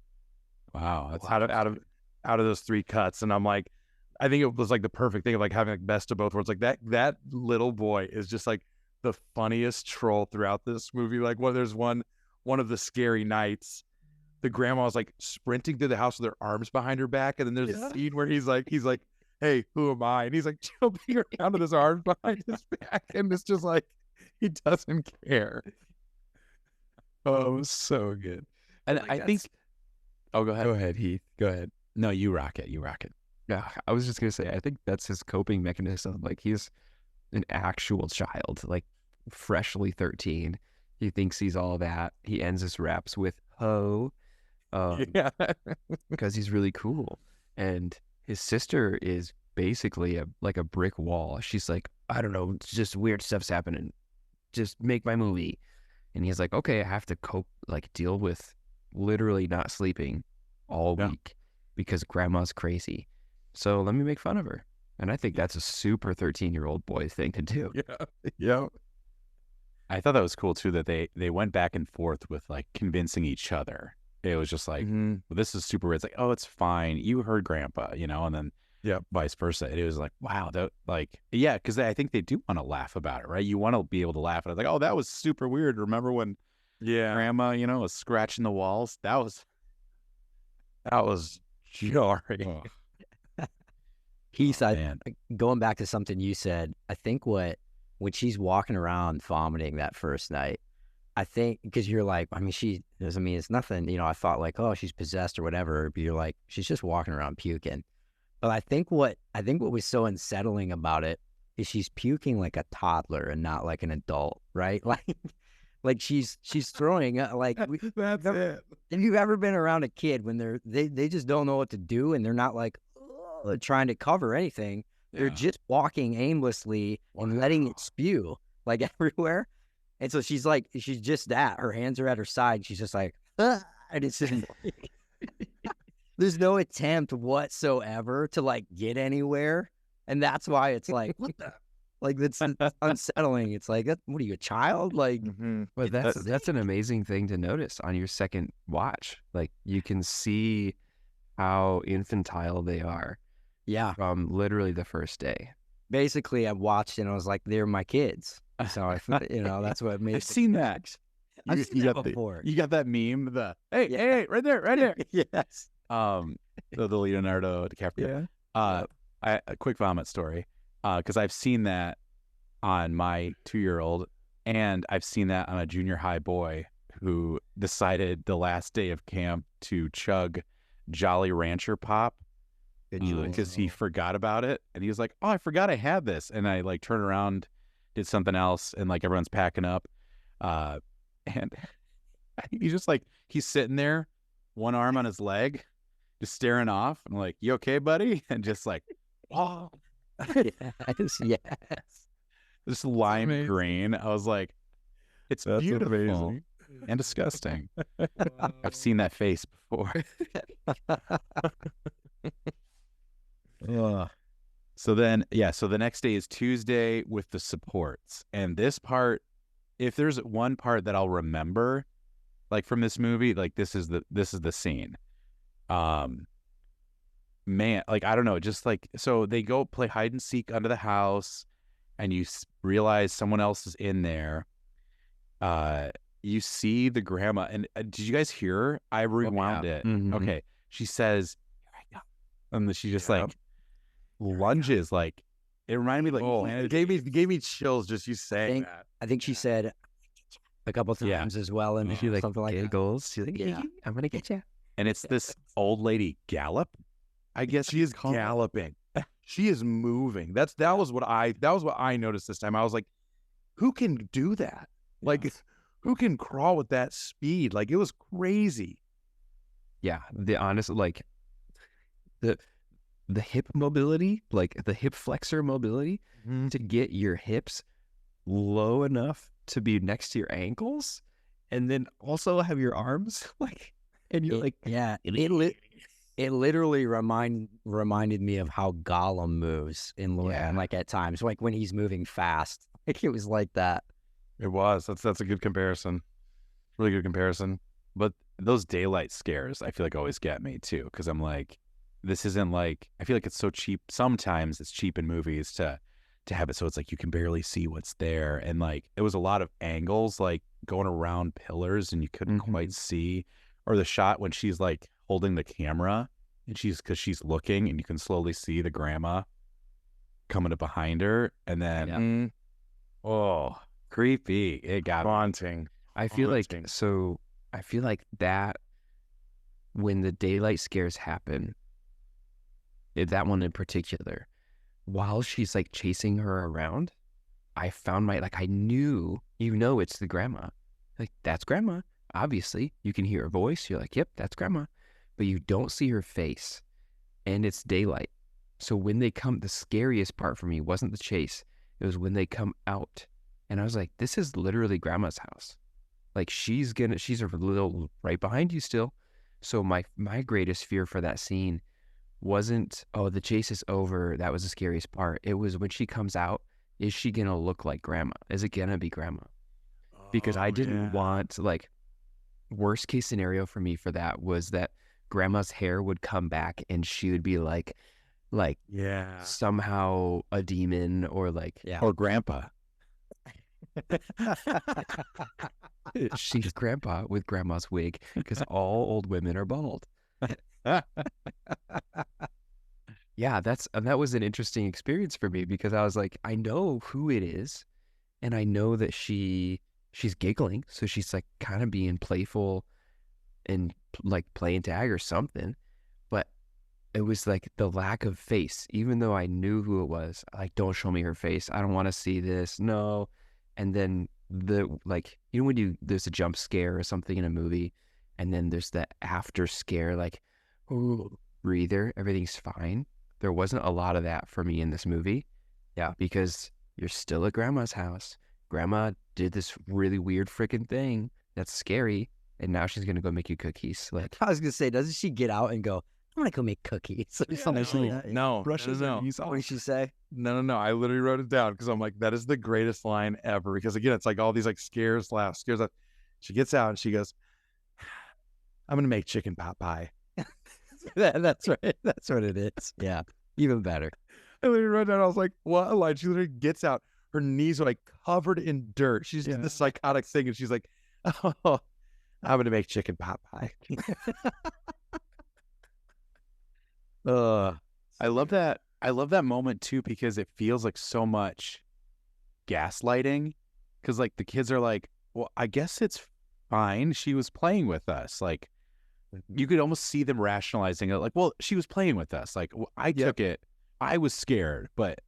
Wow, that's out of those 3 cuts. And I'm like, I think it was like the perfect thing of like having like best of both worlds. Like that little boy is just like the funniest troll throughout this movie. Like there's one of the scary nights, the grandma was like sprinting through the house with her arms behind her back, and then there's a scene where he's like, hey, who am I? And he's like jumping around with his arms behind his back, and it's just like he doesn't care. Oh, it was so good. And I think. Oh, go ahead. Go ahead, Heath. Go ahead. No, you rock it. You rock it. Yeah, I was just gonna say, I think that's his coping mechanism. Like he's an actual child, like freshly 13. He thinks he's all that. He ends his raps with "ho," because he's really cool. And his sister is basically like a brick wall. She's like, I don't know, it's just weird stuff's happening. Just make my movie. And he's like, okay, I have to cope, like deal with literally not sleeping all week because grandma's crazy. So let me make fun of her. And I think that's a super 13-year-old boy thing to do. Yeah. I thought that was cool too, that they went back and forth with like convincing each other. It was just like, well, this is super weird. It's like, oh, it's fine. You heard grandpa, and then vice versa. It was like, wow, that like, yeah, because I think they do want to laugh about it, right? You want to be able to laugh. And I was like, oh, that was super weird. Remember when grandma, was scratching the walls? That was jarring. Heath, going back to something you said, I think when she's walking around vomiting that first night, I think because you're like, it's nothing, I thought like, oh, she's possessed or whatever, but you're like, she's just walking around puking. But I think what was so unsettling about it is she's puking like a toddler and not like an adult, right? Like she's throwing like that's it. Have you ever been around a kid when they just don't know what to do and they're not like trying to cover anything? They're just walking aimlessly and letting it spew like everywhere. And so she's just that. Her hands are at her side. She's just like, and it's just there's no attempt whatsoever to like get anywhere. And that's why it's like, what the? Like, that's unsettling. It's like, what are you, a child? Like, but that's an amazing thing to notice on your second watch. Like, you can see how infantile they are. Yeah. From literally the first day. Basically, I watched and I was like, they're my kids. So that's what made. I've seen that. I've seen that got before. You got that meme? Hey, right there. Yes. The Leonardo DiCaprio. A quick vomit story. Because I've seen that on my 2-year-old, and I've seen that on a junior high boy who decided the last day of camp to chug Jolly Rancher Pop because he forgot about it, and he was like, "Oh, I forgot I had this," and I like turned around, did something else, and like everyone's packing up, and he's just like he's sitting there, one arm on his leg, just staring off. I'm like, "You okay, buddy?" And just like, oh, yes. This lime green. I was like, it's beautiful amazing. and disgusting. I've seen that face before. So the next day is Tuesday with the supports. And this part, if there's one part that I'll remember, like from this movie, like this is the scene. Man, like, I don't know, just like, so they go play hide and seek under the house, and you realize someone else is in there. You see the grandma, and did you guys hear her? I rewound it. Mm-hmm. Okay. She says, "Here I go," and she just like lunges, like it reminded me like it gave me chills just you saying that. I think she said a couple times as well, and She like something like that. giggles. She's like, "Yeah, I'm gonna get you." and it's this old lady gallop. I guess She is galloping. She is moving. That was what I noticed this time. I was like, who can do that? Like, who can crawl with that speed? Like, it was crazy. Yeah, the honest, like the hip mobility, like the hip flexor mobility, to get your hips low enough to be next to your ankles, and then also have your arms like, and you're like, It literally reminded me of how Gollum moves in Luan, like at times, like when he's moving fast. Like it was like that. It was. That's a good comparison. Really good comparison. But those daylight scares, I feel like always get me too, because I'm like, this isn't like, I feel like it's so cheap. Sometimes it's cheap in movies to have it so it's like you can barely see what's there, and like it was a lot of angles, like going around pillars, and you couldn't quite see, or the shot when she's like holding the camera, and because she's looking, and you can slowly see the grandma coming up behind her, and then oh, creepy. It got haunting. I feel like that when the daylight scares happen, that one in particular, while she's like chasing her around, I found I knew, it's the grandma. Like, that's grandma. Obviously, you can hear her voice. You're like, yep, that's grandma. But you don't see her face, and it's daylight. So when they come, the scariest part for me wasn't the chase. It was when they come out, and I was like, this is literally grandma's house. Like, she's a little right behind you still. So my greatest fear for that scene wasn't, oh, the chase is over, that was the scariest part. It was when she comes out, is she going to look like grandma? Is it going to be grandma? Because I didn't want, like, worst case scenario for me for that was that grandma's hair would come back and she would be like somehow a demon, or like, or grandpa. She's grandpa with grandma's wig, because all old women are bald. Yeah, that was an interesting experience for me, because I was like, I know who it is, and I know that she's giggling, so she's like kind of being playful and like playing tag or something. But it was like the lack of face, even though I knew who it was. Like, don't show me her face. I don't want to see this. No. And then when there's a jump scare or something in a movie, and then there's the after scare, like, ooh, breather, everything's fine. There wasn't a lot of that for me in this movie. Yeah, because you're still at grandma's house. Grandma did this really weird freaking thing that's scary, and now she's gonna go make you cookies. Like, I was gonna say, doesn't she get out and go, I'm gonna go make cookies? No. What did she say? No. I literally wrote it down because I'm like, that is the greatest line ever. Because again, it's like all these like scares last. She gets out and she goes, I'm gonna make chicken pot pie. That's right. That's what it is. Yeah. Even better. I literally wrote down, I was like, what a line. She literally gets out. her knees are like covered in dirt. She's doing this psychotic thing, and she's like, "Oh, I'm gonna make chicken pot pie." I love that. I love that moment too because it feels like so much gaslighting. Because like the kids are like, "Well, I guess it's fine. She was playing with us." Like you could almost see them rationalizing it. Like, "Well, she was playing with us. Like I took it. I was scared, but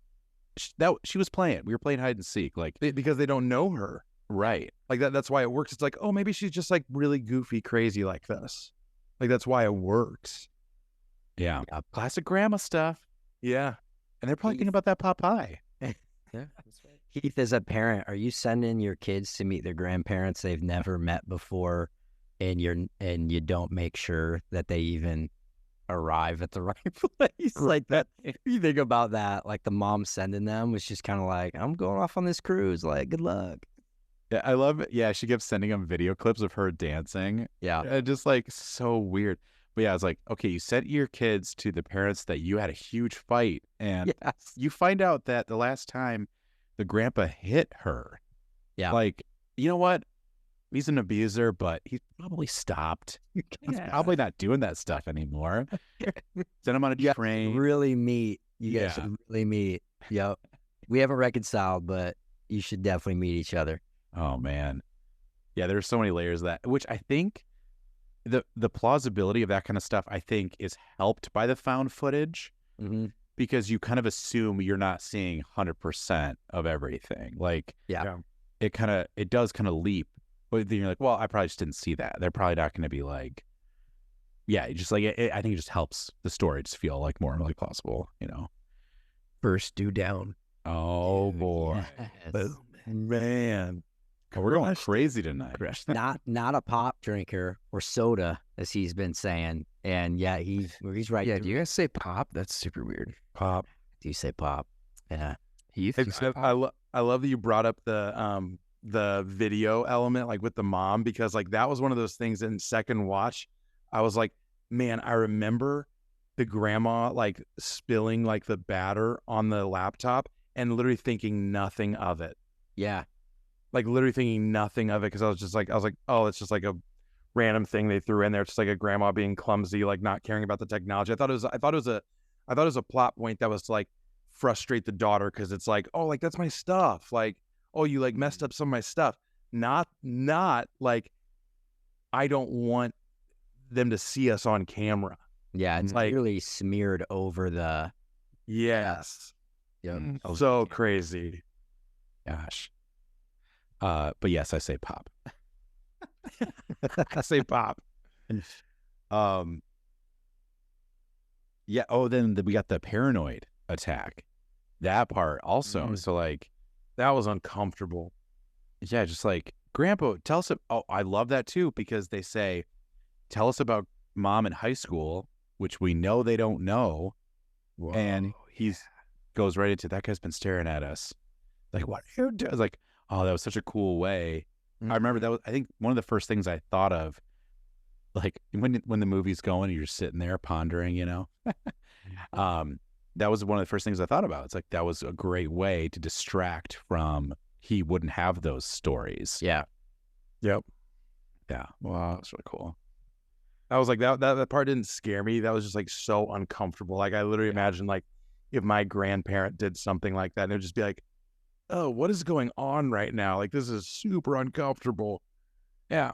she was playing. We were playing hide and seek. Like because they don't know her, right? Like that's why it works. It's like, oh, maybe she's just like really goofy, crazy like this. Like that's why it works. Yeah, classic grandma stuff. Yeah, and they're probably thinking about that pot pie. Yeah, that's right. Heath, as a parent, are you sending your kids to meet their grandparents they've never met before, and you don't make sure that they even arrive at the right place? Like that. If you think about that, like the mom sending them was just kind of like, I'm going off on this cruise. Like, good luck. Yeah, I love it. Yeah, she kept sending them video clips of her dancing. Yeah, just like so weird. But yeah, I was like, okay, you sent your kids to the parents that you had a huge fight, and you find out that the last time the grandpa hit her. Yeah. Like, you know what? He's an abuser, but he's probably stopped. He's probably not doing that stuff anymore. Send him on a train. Really meet. You guys should really meet. Yep. We haven't reconciled, but you should definitely meet each other. Oh, man. Yeah, there's so many layers of that, which I think the plausibility of that kind of stuff, I think, is helped by the found footage. Mm-hmm. Because you kind of assume you're not seeing 100% of everything. Like, it does kind of leap. But then you're like, well, I probably just didn't see that. They're probably not going to be like, just like, I think it just helps the story just feel like more like plausible, you know? First due down. Oh, boy. Yes. Man. Oh, we're going crazy tonight. Not a pop drinker or soda, as he's been saying. And yeah, he's right. Yeah, do you guys say pop? That's super weird. Pop. Do you say pop? Yeah. Heath? I love that you brought up the video element, like with the mom, because like that was one of those things in second watch. I was like, man, I remember the grandma like spilling like the batter on the laptop and literally thinking nothing of it. Yeah. Like literally thinking nothing of it because I was like, oh, it's just like a random thing they threw in there. It's just like a grandma being clumsy, like not caring about the technology. I thought it was a plot point that was to like frustrate the daughter because it's like, oh, like that's my stuff. Like, oh, you like messed up some of my stuff. Not like I don't want them to see us on camera. Yeah, it's like really smeared over the. Yes. Yeah. So crazy. Gosh. But yes, I say pop. I say pop. Yeah. Oh, then we got the paranoid attack. That part also. Mm-hmm. So like, that was uncomfortable. Yeah, just like, Grandpa, tell us. Oh, I love that too because they say, tell us about mom in high school, which we know they don't know. Whoa, and goes right into that guy's been staring at us. Like, what are you doing? I was like, oh, that was such a cool way. I remember that was, I think, one of the first things I thought of, like when the movie's going, you're sitting there pondering, you know. That was one of the first things I thought about. It's like that was a great way to distract from he wouldn't have those stories. Yeah. Yep. Yeah. Wow, that's really cool. I was like that part didn't scare me. That was just like so uncomfortable. Like I literally imagined like if my grandparent did something like that, and it would just be like, oh, what is going on right now? Like this is super uncomfortable. Yeah.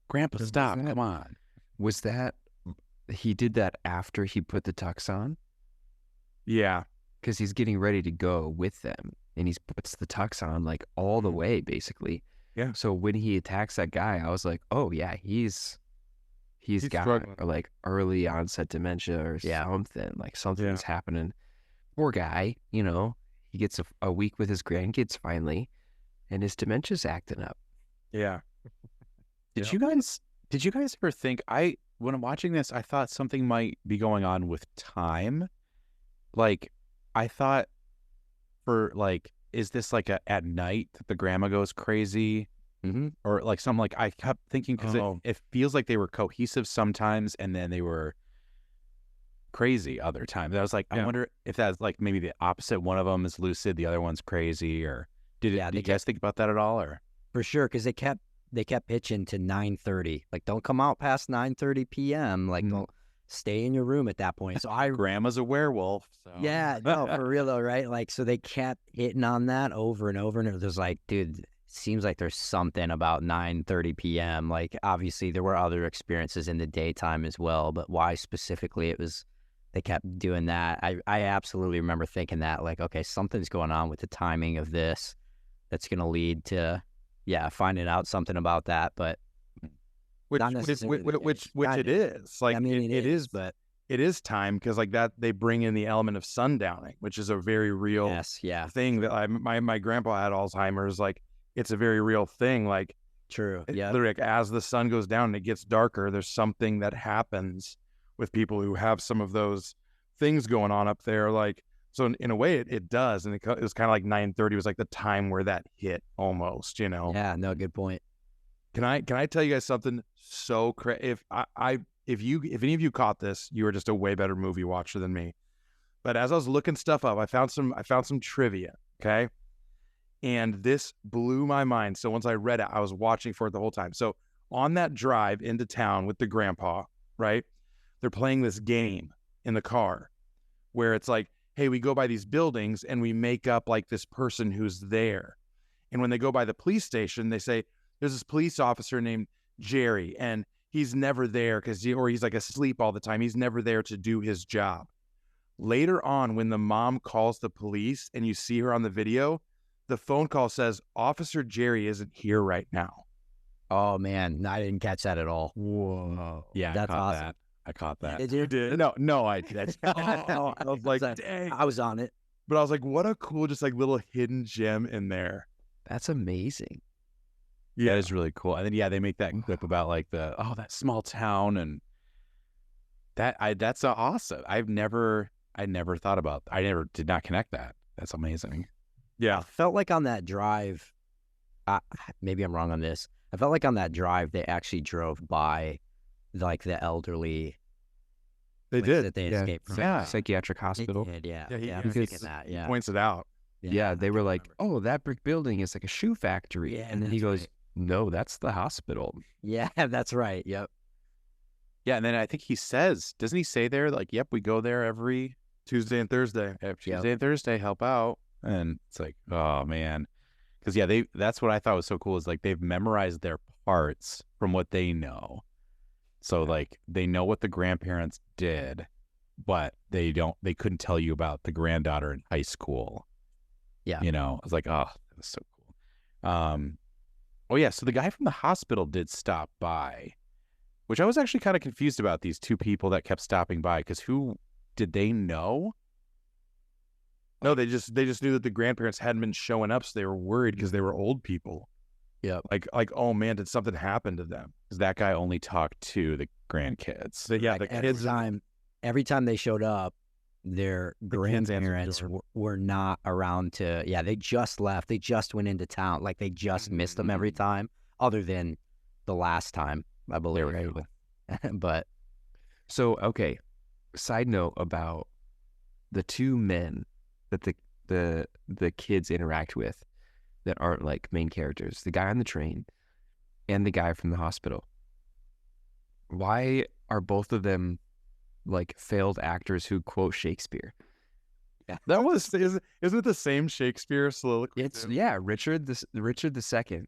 Grandpa, stop. Come on. Was that he did that after he put the tux on? Yeah. Because he's getting ready to go with them and he puts the tux on like all the way basically. Yeah. So when he attacks that guy, I was like, oh yeah, he's got struggling. like early onset dementia or something. Like something's happening. Poor guy, you know, he gets a week with his grandkids finally and his dementia's acting up. Yeah. Did you guys ever think, when I'm watching this, I thought something might be going on with time. Like, I thought is this like at night that the grandma goes crazy? Mm-hmm. Or like something like I kept thinking because it feels like they were cohesive sometimes and then they were crazy other times. I was like, I wonder if that's like maybe the opposite. One of them is lucid, the other one's crazy. Or did you guys think about that at all? Or For sure, because they kept pitching to 9:30. Like, don't come out past 9:30 p.m. Like, don't stay in your room at that point. So grandma's a werewolf. So. Yeah, no, for real though, right? Like, so they kept hitting on that over and over, and it was like, dude, it seems like there's something about 9:30 p.m. Like, obviously there were other experiences in the daytime as well, but why specifically they kept doing that? I absolutely remember thinking that, like, okay, something's going on with the timing of this that's going to lead to, finding out something about that, but which not necessarily it is. Like, I mean, it is, but it is time because like that they bring in the element of sundowning, which is a very real thing that my grandpa had Alzheimer's. Like, it's a very real thing. Like, true. Yeah. Literally, like, as the sun goes down and it gets darker, there's something that happens with people who have some of those things going on up there. Like, so in a way it does. And it was kind of like 9:30 was like the time where that hit almost, you know? Yeah, no, good point. Can I tell you guys something so crazy? If any of you caught this, you were just a way better movie watcher than me. But as I was looking stuff up, I found some trivia. Okay. And this blew my mind. So once I read it, I was watching for it the whole time. So on that drive into town with the grandpa, right? They're playing this game in the car where it's like, hey, we go by these buildings and we make up like this person who's there. And when they go by the police station, they say, there's this police officer named Jerry, and he's never there he's like asleep all the time. He's never there to do his job. Later on, when the mom calls the police and you see her on the video, the phone call says, Officer Jerry isn't here right now. Oh, man. I didn't catch that at all. Whoa. Yeah, that's awesome. That. I caught that. Did you? Did? No, I did. I was like, dang. I was on it. But I was like, what a cool, just like little hidden gem in there. That's amazing. Yeah, it's really cool. And then they make that clip about like that small town, and that's awesome. I never thought about. I never did not connect that. That's amazing. Yeah, I felt like on that drive, maybe I'm wrong on this. I felt like on that drive they actually drove by like the elderly. They did. That they escaped from. Psychiatric hospital. They did, yeah. He I'm thinking that. Yeah, he points it out. Yeah, they were like, "Oh, that brick building is like a shoe factory," and then he goes, right. "No, that's the hospital." Yeah, that's right. Yep. Yeah, and then I think he says, doesn't he say there, like, "Yep, we go there every Tuesday and Thursday. Tuesday and Thursday, help out." And it's like, oh man, because that's what I thought was so cool is like they've memorized their parts from what they know. So like they know what the grandparents did, but they couldn't tell you about the granddaughter in high school. Yeah. You know, I was like, oh, that was so cool. Oh yeah, so the guy from the hospital did stop by, which I was actually kind of confused about these two people that kept stopping by, because who did they know? No, they just knew that the grandparents hadn't been showing up, so they were worried because they were old people. Yeah. Like, oh man, did something happen to them? Because that guy only talked to the grandkids. The kids. Every time they showed up, their grandparents were not around to. Yeah, they just left. They just went into town. Like they just missed them every time, other than the last time, I believe. Right. But so okay. Side note about the two men that the kids interact with that aren't like main characters, the guy on the train and the guy from the hospital. Why are both of them like failed actors who quote Shakespeare? Yeah, that was isn't it the same Shakespeare soliloquy? It's Richard II.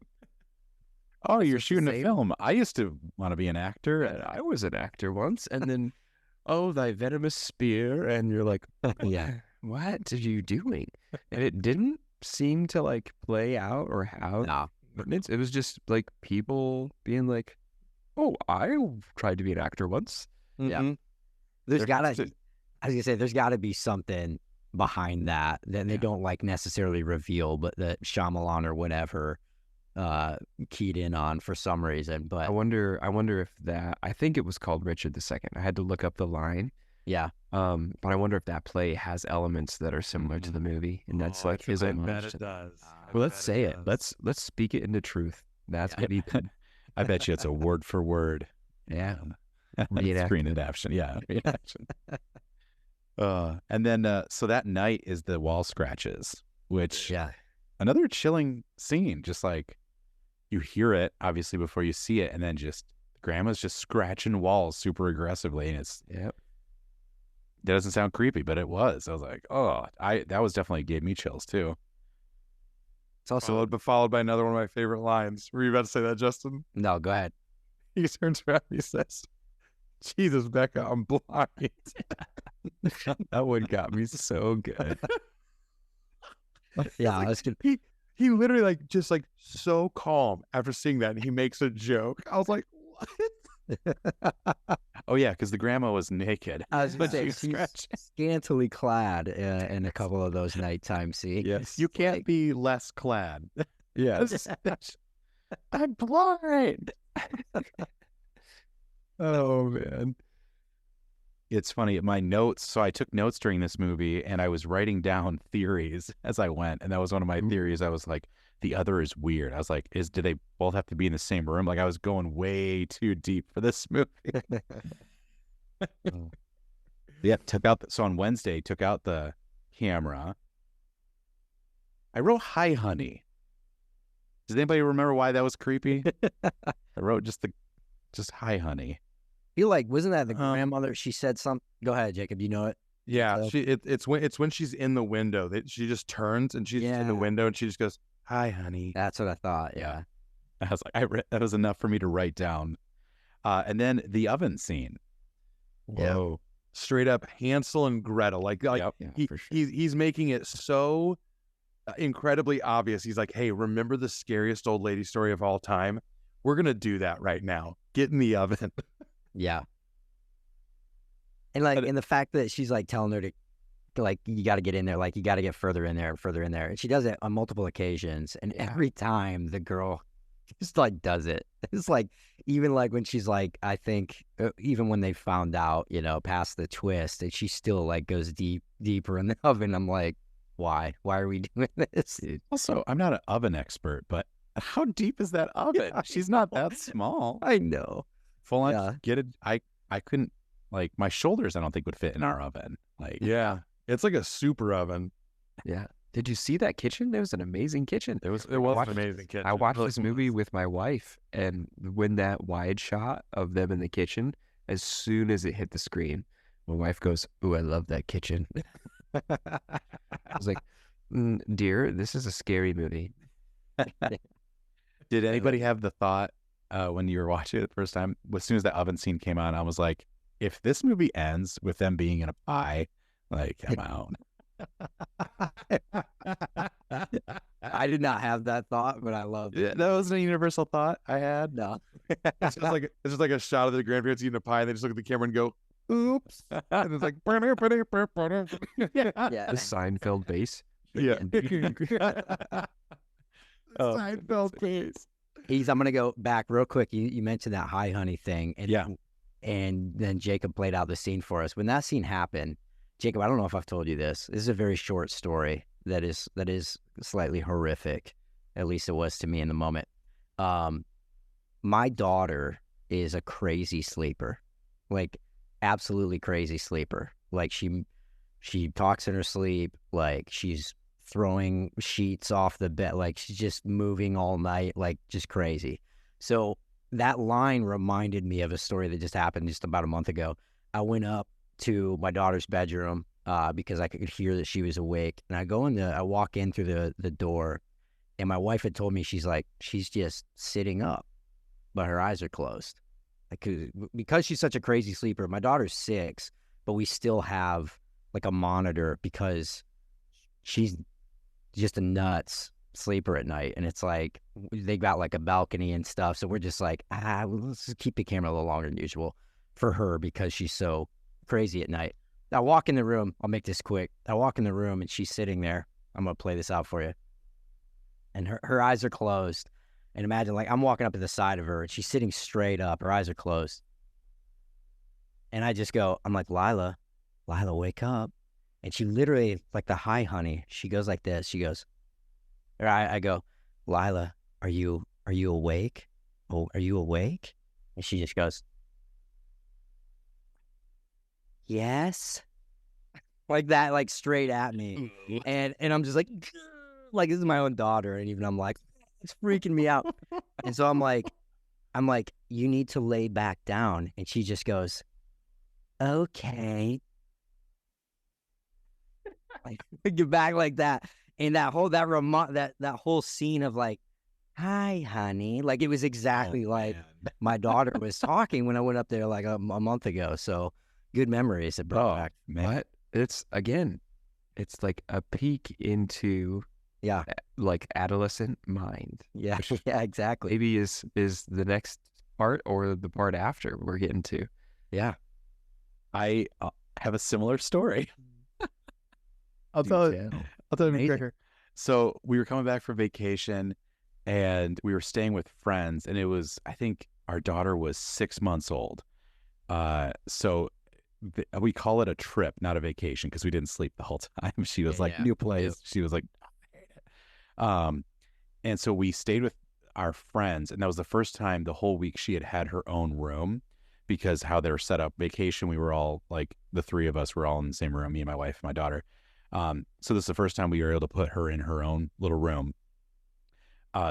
Oh, you're shooting a film. I used to want to be an actor. And I was an actor once, and then oh, thy venomous spear, and you're like, yeah, what are you doing? And it didn't seem to like play out or how. Nah. It was just like people being like, oh, I tried to be an actor once. Yeah. There's gotta be something behind that they don't like necessarily reveal, but that Shyamalan or whatever keyed in on for some reason. But I wonder if I think it was called Richard II. I had to look up the line. Yeah. But I wonder if that play has elements that are similar to the movie, and that's like his I homage. bet it does. Well, let's say it. Let's speak it into truth. That's maybe. I bet you it's a word for word. Yeah. Screen adaptation. Yeah. Reaction. And then so that night is the wall scratches, which Yeah. another chilling scene. Just like you hear it obviously before you see it, and then just grandma's just scratching walls super aggressively, and it's Yep. that doesn't sound creepy, but it was. I was like, oh, that was definitely gave me chills too. It's also Followed by another one of my favorite lines. Were you about to say that, Justin? no. Go ahead. He turns around and he says, Jesus, Becca, I'm blind. That one got me so good. Yeah, I was gonna, He literally like just like so calm after seeing that, and he makes a joke. I was like, what? Oh yeah, because the grandma was naked. I was gonna But say she's she's scratching. scantily clad in a couple of those nighttime scenes. Yes, you can't be less clad. Yes. I'm blind. Oh man. It's funny. My notes. So I took notes during this movie, and I was writing down theories as I went. And that was one of my theories. I was like, the other is weird. I was like, do they both have to be in the same room? Like I was going way too deep for this movie. Yeah, so on Wednesday, took out the camera. I wrote "Hi, honey." Does anybody remember why that was creepy? I wrote just "Hi, honey." I feel like wasn't that the grandmother? She said something. Go ahead, Jacob. You know it. Yeah, So- it's when she's in the window that she just turns and she's in the Yeah. window and she just goes, "Hi, honey." That's what I thought. Yeah. I was like, that was enough for me to write down. And then the oven scene. Yeah. Whoa. Straight up Hansel and Gretel. Like Yep. Yeah, for sure. he's making it so incredibly obvious. He's like, "Hey, remember the scariest old lady story of all time? We're gonna do that right now. Get in the oven." Yeah. And like, and the fact that she's like telling her to, like, you got to get in there, like, you got to get further in there and further in there. And she does it on multiple occasions. And every time the girl just like does it. It's like, even like when she's like, I think, even when they found out, you know, past the twist, and she still like goes deeper in the oven. I'm like, why? Why are we doing this? Also, I'm not an oven expert, but how deep is that oven? She's not that small. I know. Full on, Yeah. get it. I couldn't, like, my shoulders, I don't think would fit in our oven. Like, Yeah, it's like a super oven. Yeah. Did you see that kitchen? It was an amazing kitchen. It was watched- an amazing kitchen. I watched Really this movie was. with my wife, and when that wide shot of them in the kitchen, as soon as it hit the screen, my wife goes, "Ooh, I love that kitchen." I was like, "Dear, this is a scary movie." did anybody have the thought when you were watching it the first time? As soon as that oven scene came on, I was like, if this movie ends with them being in a pie, like, I'm out. I did not have that thought, but I love it. Yeah, that was a universal thought I had. No. It's just like a shot of the grandparents eating a pie, and they just look at the camera and go, "Oops," and it's like, Yeah. The Seinfeld bass. yeah. Oh. Seinfeld face. I'm gonna go back real quick. You mentioned that "Hi, honey" thing, and Yeah. and then Jacob played out the scene for us. When that scene happened, Jacob, I don't know if I've told you this. This is a very short story that is slightly horrific. At least it was to me in the moment. My daughter is a crazy sleeper, like absolutely crazy sleeper. Like she talks in her sleep, like she's throwing sheets off the bed, like she's just moving all night, like just crazy. So that line reminded me of a story that just happened just about a month ago. I went up to my daughter's bedroom because I could hear that she was awake, and I walk in through the door, and my wife had told me, she's just sitting up, but her eyes are closed. Like, because she's such a crazy sleeper. My daughter's 6, but we still have like a monitor because she's just a nuts sleeper at night. And it's like, they got like a balcony and stuff. So we're just like, let's just keep the camera a little longer than usual for her because she's so crazy at night. I walk in the room. I'll make this quick. I walk in the room and she's sitting there. I'm going to play this out for you. And her eyes are closed. And imagine, like, I'm walking up to the side of her and she's sitting straight up. Her eyes are closed. And I just go, I'm like, Lila, wake up. And she literally, like the "Hi, honey," she goes like this. She goes, or I go, Lila, are you awake? Oh, are you awake? And she just goes, yes. like that, like straight at me, and I'm just like this is my own daughter, and even I'm like, it's freaking me out, and so I'm like, you need to lay back down, and she just goes, okay, like get back like that, and that whole scene of like, hi, honey, like it was exactly like my daughter was talking when I went up there like a month ago. So good memories. It brought back. What? It's like a peek into like adolescent mind. Yeah, yeah, exactly. Maybe is the next part or the part after we're getting to. Yeah, I have a similar story. I'll tell you quicker. So we were coming back from vacation, and we were staying with friends, and it was, I think our daughter was 6 months old. So we call it a trip, not a vacation, because we didn't sleep the whole time. She was new place. Yep. She was like, I hate it. And so we stayed with our friends, and that was the first time the whole week she had her own room, because how they were set up. Vacation, we were all like, the three of us were all in the same room, me and my wife and my daughter. So this is the first time we were able to put her in her own little room.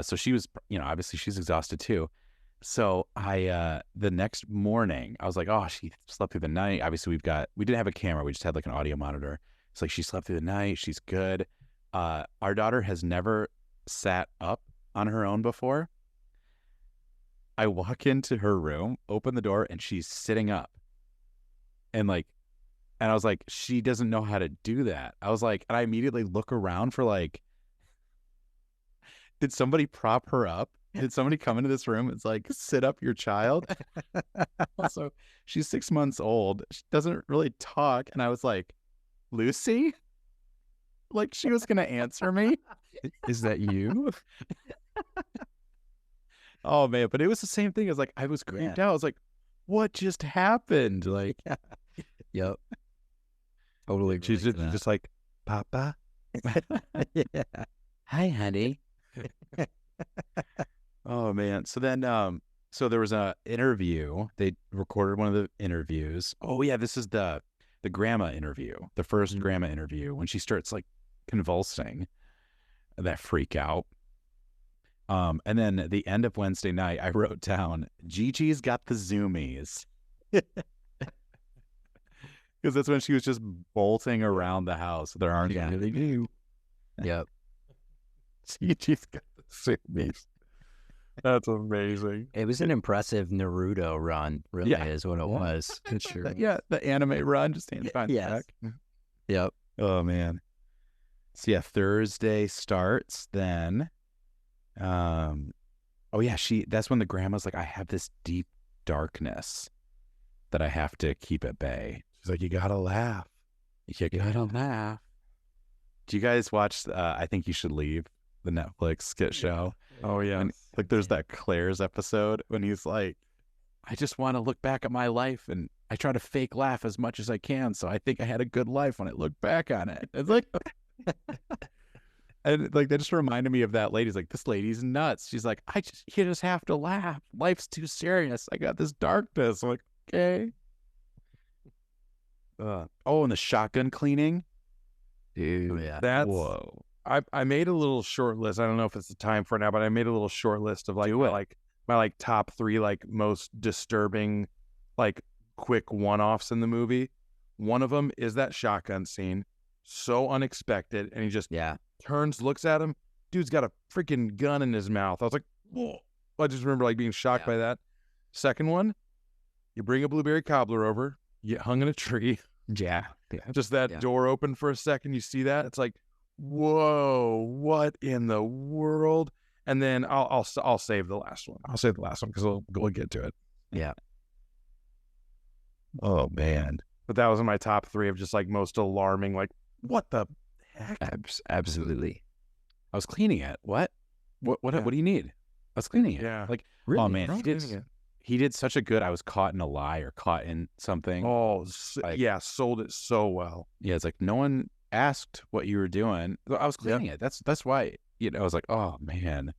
So she was, obviously she's exhausted too. So the next morning I was like, oh, she slept through the night. Obviously we didn't have a camera. We just had like an audio monitor. It's like, she slept through the night. She's good. Our daughter has never sat up on her own before. I walk into her room, open the door, and she's sitting up. And I was like, she doesn't know how to do that. I was like, and I immediately look around for like, did somebody prop her up? Did somebody come into this room? It's like, sit up your child. Also, she's 6 months old. She doesn't really talk. And I was like, Lucy? Like she was going to answer me. Is that you? Oh man. But it was the same thing. I was creeped out. I was like, what just happened? Like, yep. Totally. She's just like, Papa. Yeah. Hi, honey. Oh man. So then so there was a interview. They recorded one of the interviews. Oh yeah, this is the grandma interview. The first grandma interview, when she starts like convulsing, that freak out. And then at the end of Wednesday night, I wrote down, Gigi's got the zoomies. Because that's when she was just bolting around the house with her arms really new. Yep. Gigi's got the zoomies. That's amazing. It was an impressive Naruto run, really, is what it was. Sure. Yeah, the anime run, just hands behind the back. Yep. Oh, man. So, yeah, Thursday starts then. Oh, yeah, that's when the grandma's like, I have this deep darkness that I have to keep at bay. She's like, you gotta laugh. You gotta laugh. Do you guys watch I Think You Should Leave, the Netflix skit show? Oh, yeah. And, like, there's that Claire's episode when he's like, I just want to look back at my life, and I try to fake laugh as much as I can, so I think I had a good life when I look back on it. It's like, and like that just reminded me of that lady. It's like, this lady's nuts. She's like, you just have to laugh. Life's too serious. I got this darkness. I'm like, okay. Oh, and the shotgun cleaning, dude. Yeah. That's whoa. I made a little short list. I don't know if it's the time for it now, but I made a little short list of my top 3 like most disturbing, like quick one-offs in the movie. One of them is that shotgun scene, so unexpected, and he just turns, looks at him. Dude's got a freaking gun in his mouth. I was like, whoa. I just remember like being shocked by that. Second one, you bring a blueberry cobbler over, you get hung in a tree. Yeah. Just that door open for a second. You see that? It's like, whoa, what in the world? And then I'll save the last one. I'll save the last one because we'll get to it. Yeah. Oh man. But that was in my top 3 of just like most alarming, like, what the heck? Absolutely. I was cleaning it. What do you need? I was cleaning it. Yeah. Like, really? Oh man, he did such a good, I was caught in a lie or caught in something. Oh, sold it so well. Yeah, it's like no one asked what you were doing. I was cleaning it. That's why, I was like, oh man.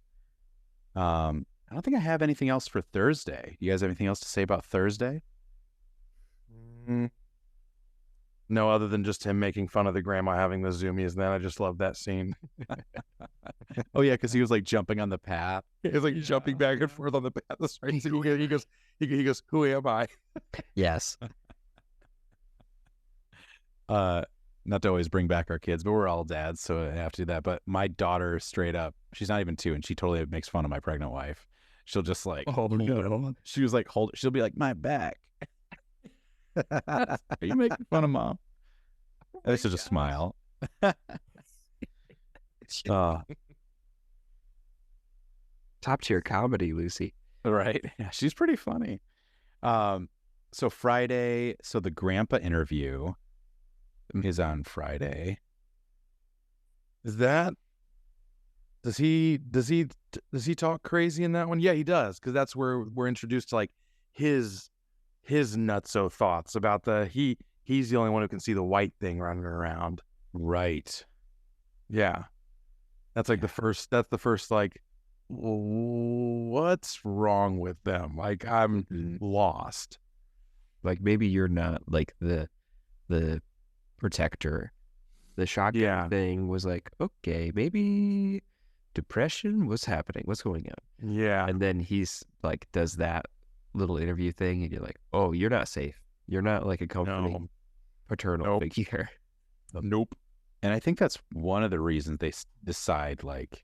I don't think I have anything else for Thursday. You guys have anything else to say about Thursday? No, other than just him making fun of the grandma having the zoomies. And then I just love that scene. Oh yeah, because he was like jumping on the path. He was like jumping back and forth on the path. That's right. He goes, who am I? Yes. Not to always bring back our kids, but we're all dads, so I have to do that. But my daughter, straight up, she's not even 2, and she totally makes fun of my pregnant wife. She'll just like, she was like, she'll be like, my back. Are you making fun of mom? And she'll just smile. Top tier comedy, Lucy. Right. Yeah, she's pretty funny. So Friday, so the grandpa interview is on Friday. Does he talk crazy in that one? Yeah, he does, because that's where we're introduced to like his nutso thoughts about he's the only one who can see the white thing running around. Right. Yeah. That's like the first like, what's wrong with them? Like, I'm lost. Like, maybe you're not like the protector. The shotgun thing was like, okay, maybe depression. What's happening? What's going on? Yeah. And then he's like, does that little interview thing, and you're like, oh, you're not safe. You're not like a comforting paternal figure. Nope. And I think that's one of the reasons they decide like,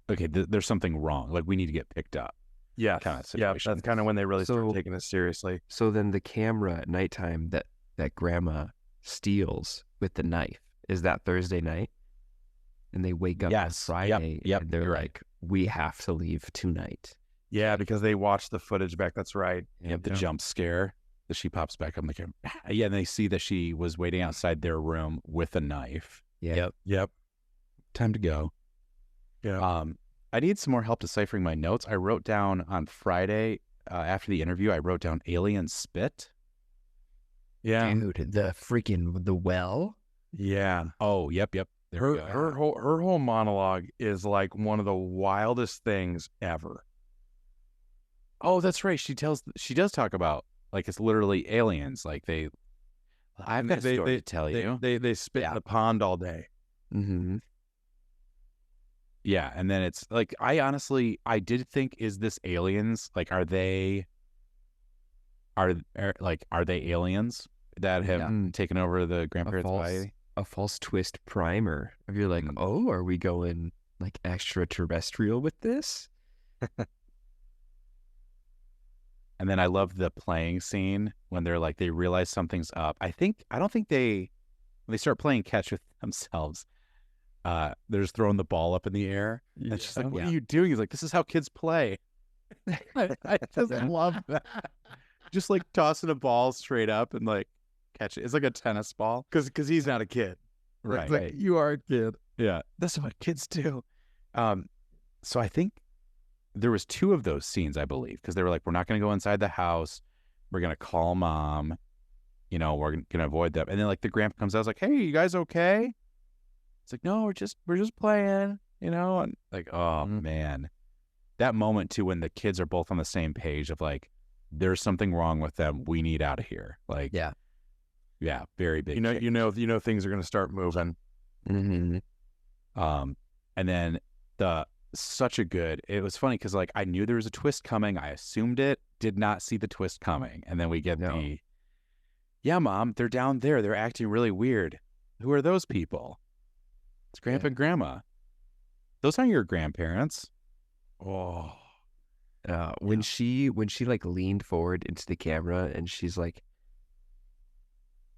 okay, there's something wrong. Like, we need to get picked up. Yeah. Kind of situation. That's kind of when they really start taking this seriously. So then the camera at nighttime that grandma steals with the knife, is that Thursday night? And they wake up on Friday and they're like, we have to leave tonight. Yeah, because they watch the footage back. That's right. The jump scare that she pops back up. Yeah, and they see that she was waiting outside their room with a knife. Yeah. Yep. Time to go. Yeah. I need some more help deciphering my notes. I wrote down on Friday, after the interview, I wrote down alien spit. Yeah. Dude, the well. Yeah. Oh, yep. Her whole monologue is like one of the wildest things ever. Oh, that's right. She does talk about like it's literally aliens. Like I've got a story to tell you. They spit in the pond all day. Mm-hmm. Yeah, and then it's like I did think, is this aliens? Like, are they aliens that have taken over the grandparents' body? A false twist primer. If you're like, oh, are we going like extraterrestrial with this? And then I love the playing scene when they're like, they realize something's up. I don't think when they start playing catch with themselves, they're just throwing the ball up in the air. And she's like, what are you doing? He's like, this is how kids play. I just love that. Just like tossing a ball straight up and like catch it. It's like a tennis ball. Because he's not a kid. Right. Like, you are a kid. Yeah. That's what kids do. So I think there was 2 of those scenes, I believe, because they were like, we're not going to go inside the house. We're going to call mom. We're going to avoid them. And then like the grandpa comes out, I was like, hey, you guys okay? It's like, no, we're just playing, and like, oh man, that moment too, when the kids are both on the same page of like, there's something wrong with them. We need out of here. Like, yeah, very big. You know, things are going to start moving. Mm-hmm. And then it was funny because like I knew there was a twist coming. I assumed it, did not see the twist coming. And then we get yeah, mom, they're down there. They're acting really weird. Who are those people? It's grandpa and grandma. Those aren't your grandparents. Oh, when she like leaned forward into the camera and she's like,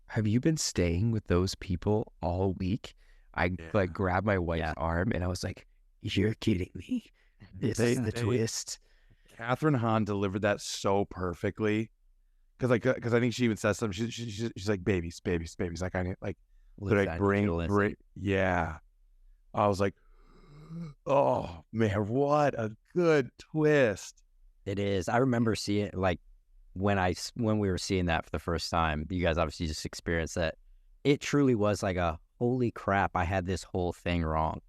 have you been staying with those people all week? I like grabbed my wife's arm and I was like, you're kidding me. This is the twist. Catherine Hahn delivered that so perfectly. Because I think she even says something. She's like, babies. Like, I need like, bring. Yeah. I was like, oh man, what a good twist. It is. I remember seeing like when we were seeing that for the first time. You guys obviously just experienced that. It truly was like a holy crap, I had this whole thing wrong.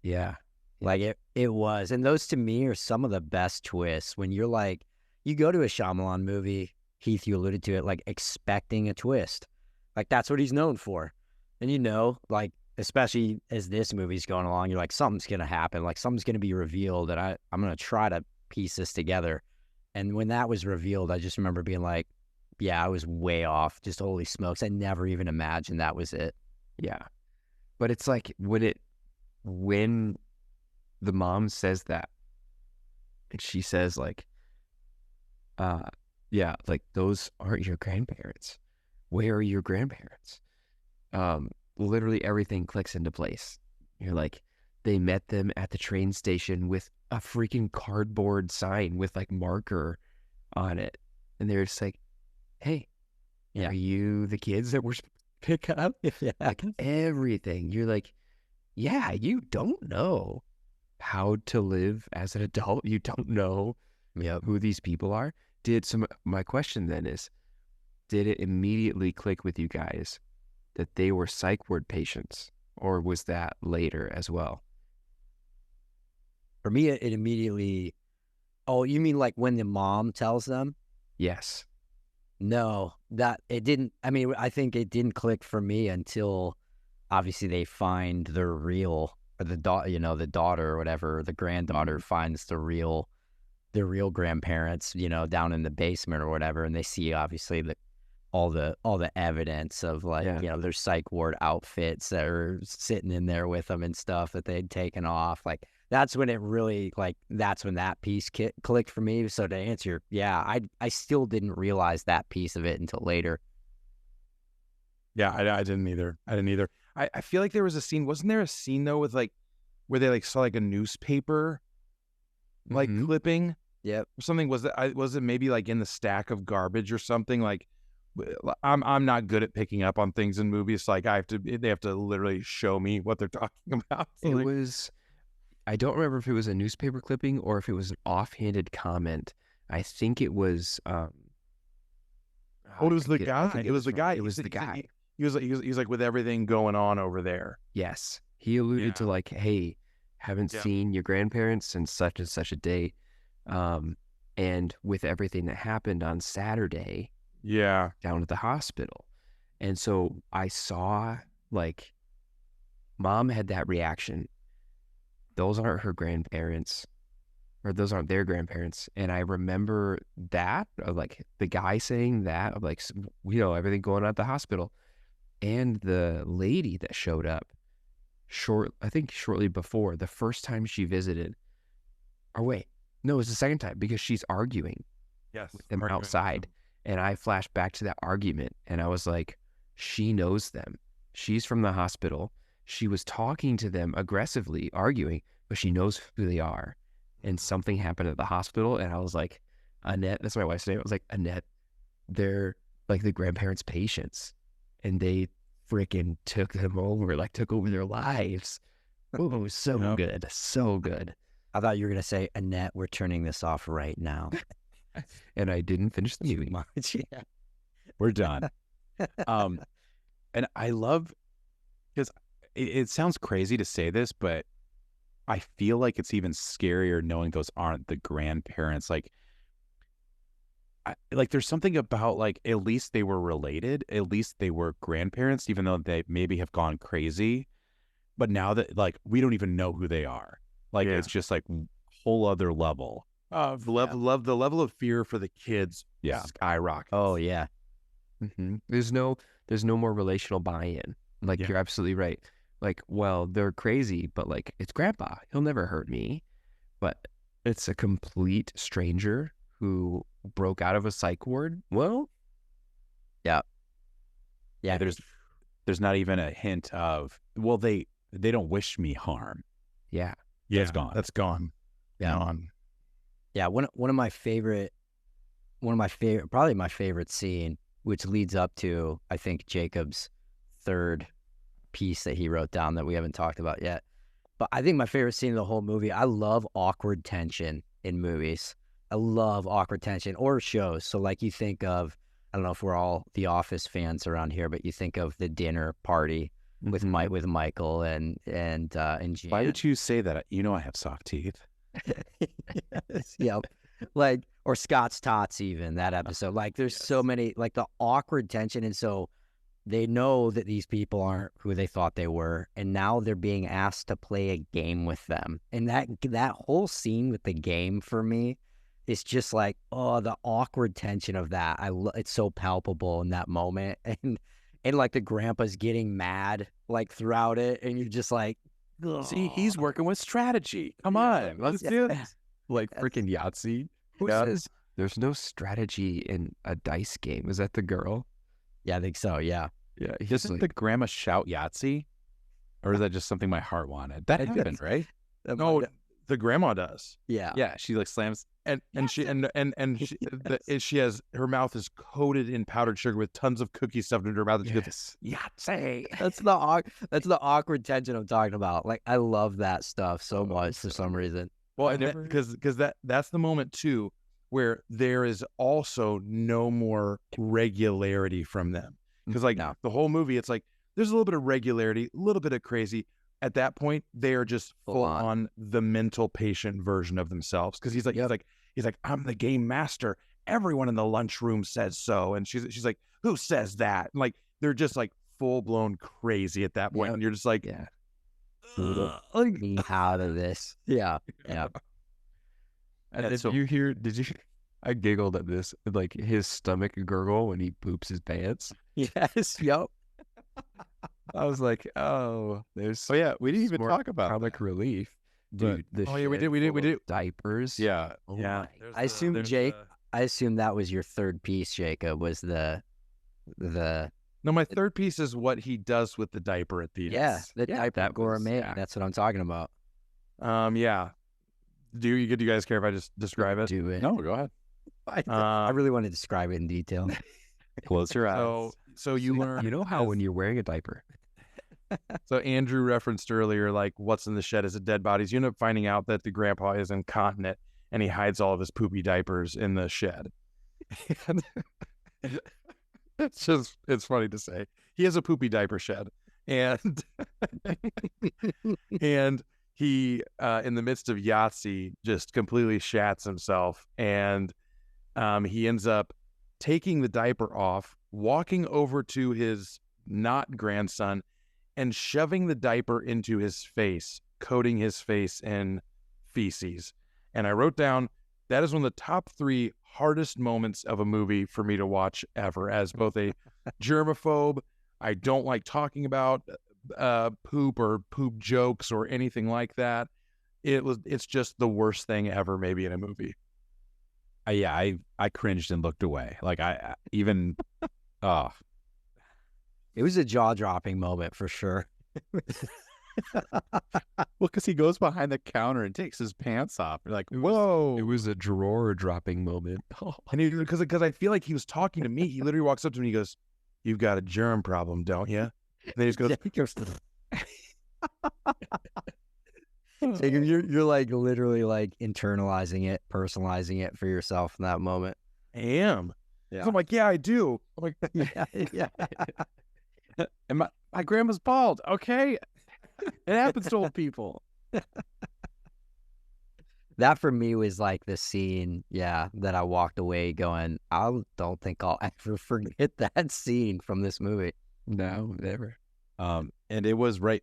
Yeah. Like it was. And those to me are some of the best twists when you're like, you go to a Shyamalan movie, Heath, you alluded to it, like expecting a twist. Like that's what he's known for. And like especially as this movie's going along, you're like, something's gonna happen, like something's gonna be revealed, and I'm gonna try to piece this together. And when that was revealed, I just remember being like, yeah, I was way off. Just holy smokes, I never even imagined that was it. Yeah. But it's like when the mom says that, and she says like, yeah, like those aren't your grandparents. Where are your grandparents? Literally everything clicks into place. You're like, they met them at the train station with a freaking cardboard sign with like marker on it. And they're just like, hey, are you the kids that we're supposed to pick up? Like everything. You're like, yeah, you don't know how to live as an adult. You don't know who these people are. My question then is, did it immediately click with you guys that they were psych ward patients, or was that later as well? For me, it immediately. Oh, you mean like when the mom tells them? Yes. No, that it didn't. I mean, I think it didn't click for me until obviously they find the real, or the daughter or whatever, the granddaughter finds the real grandparents, down in the basement or whatever, and they see obviously all the evidence of like their psych ward outfits that are sitting in there with them and stuff that they'd taken off. Like that's when it really, like, that's when that piece clicked for me. So to answer, I still didn't realize that piece of it until later. Yeah, I didn't either. I feel like there was a scene. Wasn't there a scene though with like where they like saw like a newspaper like clipping? Yep. Or something. Was it maybe like in the stack of garbage or something? Like I'm not good at picking up on things in movies. Like they have to literally show me what they're talking about. It was, I don't remember if it was a newspaper clipping or if it was an offhanded comment. I think it was. It was the guy. It was the guy. It was the guy. He was like with everything going on over there. Yes, he alluded to like, hey, haven't seen your grandparents since such and such a date, and with everything that happened on Saturday. Yeah. Down at the hospital. And so I saw like mom had that reaction. Those aren't her grandparents, or those aren't their grandparents. And I remember that, like the guy saying that, of like, everything going on at the hospital. And the lady that showed up shortly before, the first time she visited, or wait, no, it was the second time, because she's arguing with them outside. And I flashed back to that argument, and I was like, she knows them. She's from the hospital. She was talking to them aggressively, arguing, but she knows who they are. And something happened at the hospital, and I was like, Annette, that's my wife's name. I was like, Annette, they're like the grandparents' patients, and they freaking took them over, like took over their lives. Oh, it was so good. So good. I thought you were going to say, Annette, we're turning this off right now. And I didn't finish the movie. Yeah. We're done. And I love, because it sounds crazy to say this, but I feel like it's even scarier knowing those aren't the grandparents. Like there's something about like, at least they were related. At least they were grandparents, even though they maybe have gone crazy. But now that like, we don't even know who they are. Like, it's just like whole other level. The level of fear for the kids skyrockets. Oh yeah. Mm-hmm. There's no more relational buy-in. Like you're absolutely right. Like, well, they're crazy, but like it's grandpa. He'll never hurt me. But it's a complete stranger who broke out of a psych ward. Well, yeah. There's not even a hint of, well, they don't wish me harm. Yeah. Yeah, it's gone. That's gone. Yeah. Gone. Yeah, one of my favorite, probably my favorite scene, which leads up to, I think, Jacob's third piece that he wrote down that we haven't talked about yet. But I think my favorite scene of the whole movie, I love awkward tension in movies. I love awkward tension or shows. So like you think of, I don't know if we're all The Office fans around here, but you think of the dinner party with Michael and Jan. Why did you say that? I have soft teeth. Yeah, like, or Scott's Tots, even that episode. Like, there's so many, like, the awkward tension, and so they know that these people aren't who they thought they were, and now they're being asked to play a game with them. And that whole scene with the game for me is just like, oh, the awkward tension of that. It's so palpable in that moment, and like the grandpa's getting mad like throughout it, and you're just like, ugh. See, he's working with strategy. Come on, let's do this. Like freaking Yahtzee. Who says there's no strategy in a dice game? Is that the girl? Yeah, I think so. Yeah. Yeah. Doesn't the grandma shout Yahtzee? Or is that just something my heart wanted? That happened, right? No, the grandma does. Yeah. Yeah, she like slams And she has, her mouth is coated in powdered sugar with tons of cookies stuffed into her mouth. And she goes, Yahtzee. That's the awkward tension I'm talking about. Like, I love that stuff so much for some reason. Well, because that's the moment too where there is also no more regularity from them. Because like the whole movie, it's like there's a little bit of regularity, a little bit of crazy. At that point, they are just full on the mental patient version of themselves. Because he's like, I'm the game master. Everyone in the lunchroom says so, and she's like, who says that? And like they're just like full blown crazy at that point, and you're just like, me out of this. Yeah. And then did you? I giggled at this, like his stomach gurgle when he poops his pants. Yes. Yep. I was like, oh, there's. Oh yeah, we didn't even talk about comic relief, dude. we did. Diapers. Yeah, yeah. I assume I assume that was your third piece, Jacob. Was the. No, my third piece is what he does with the diaper at the end. Yeah, the diaper gourmet. That's what I'm talking about. Yeah. Do you guys care if I just describe it? Do it. No, go ahead. I really want to describe it in detail. Close your eyes. So you learn. You know how when you're wearing a diaper. So Andrew referenced earlier, like, what's in the shed is it dead bodies. You end up finding out that the grandpa is incontinent and he hides all of his poopy diapers in the shed. It's funny to say. He has a poopy diaper shed. And and he, in the midst of Yahtzee, just completely shats himself. And he ends up taking the diaper off, walking over to his not grandson, and shoving the diaper into his face, coating his face in feces. And I wrote down, that is one of the top 3 hardest moments of a movie for me to watch ever. As both a germaphobe, I don't like talking about poop or poop jokes or anything like that. It's just the worst thing ever, maybe in a movie. I cringed and looked away. Like It was a jaw-dropping moment for sure. Well, because he goes behind the counter and takes his pants off. You're like, whoa. It was a drawer-dropping moment. And because I feel like he was talking to me. He literally walks up to me and he goes, "You've got a germ problem, don't you?" And then he just goes, So you're like literally like internalizing it, personalizing it for yourself in that moment. I am. Yeah. So I'm like, yeah, I do. I'm like, yeah. And my grandma's bald. Okay, it happens to old people. That for me was like the scene, that I walked away going, I don't think I'll ever forget that scene from this movie. No, never. And it was right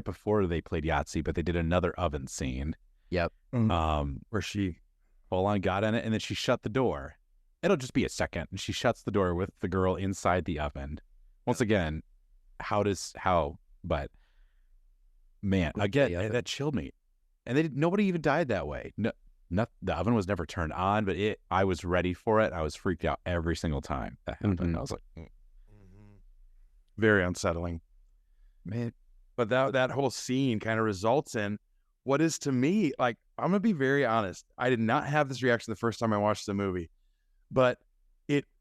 before they played Yahtzee, but they did another oven scene. Yep. Where she full on got in it, and then she shut the door. It'll just be a second, and she shuts the door with the girl inside the oven. Once again, but man, again, that chilled me. And nobody even died that way. No, the oven was never turned on, but I was ready for it. I was freaked out every single time that happened. Mm-hmm. I was like, very unsettling, man. But that whole scene kind of results in what is, to me, like, I'm gonna be very honest. I did not have this reaction the first time I watched the movie, but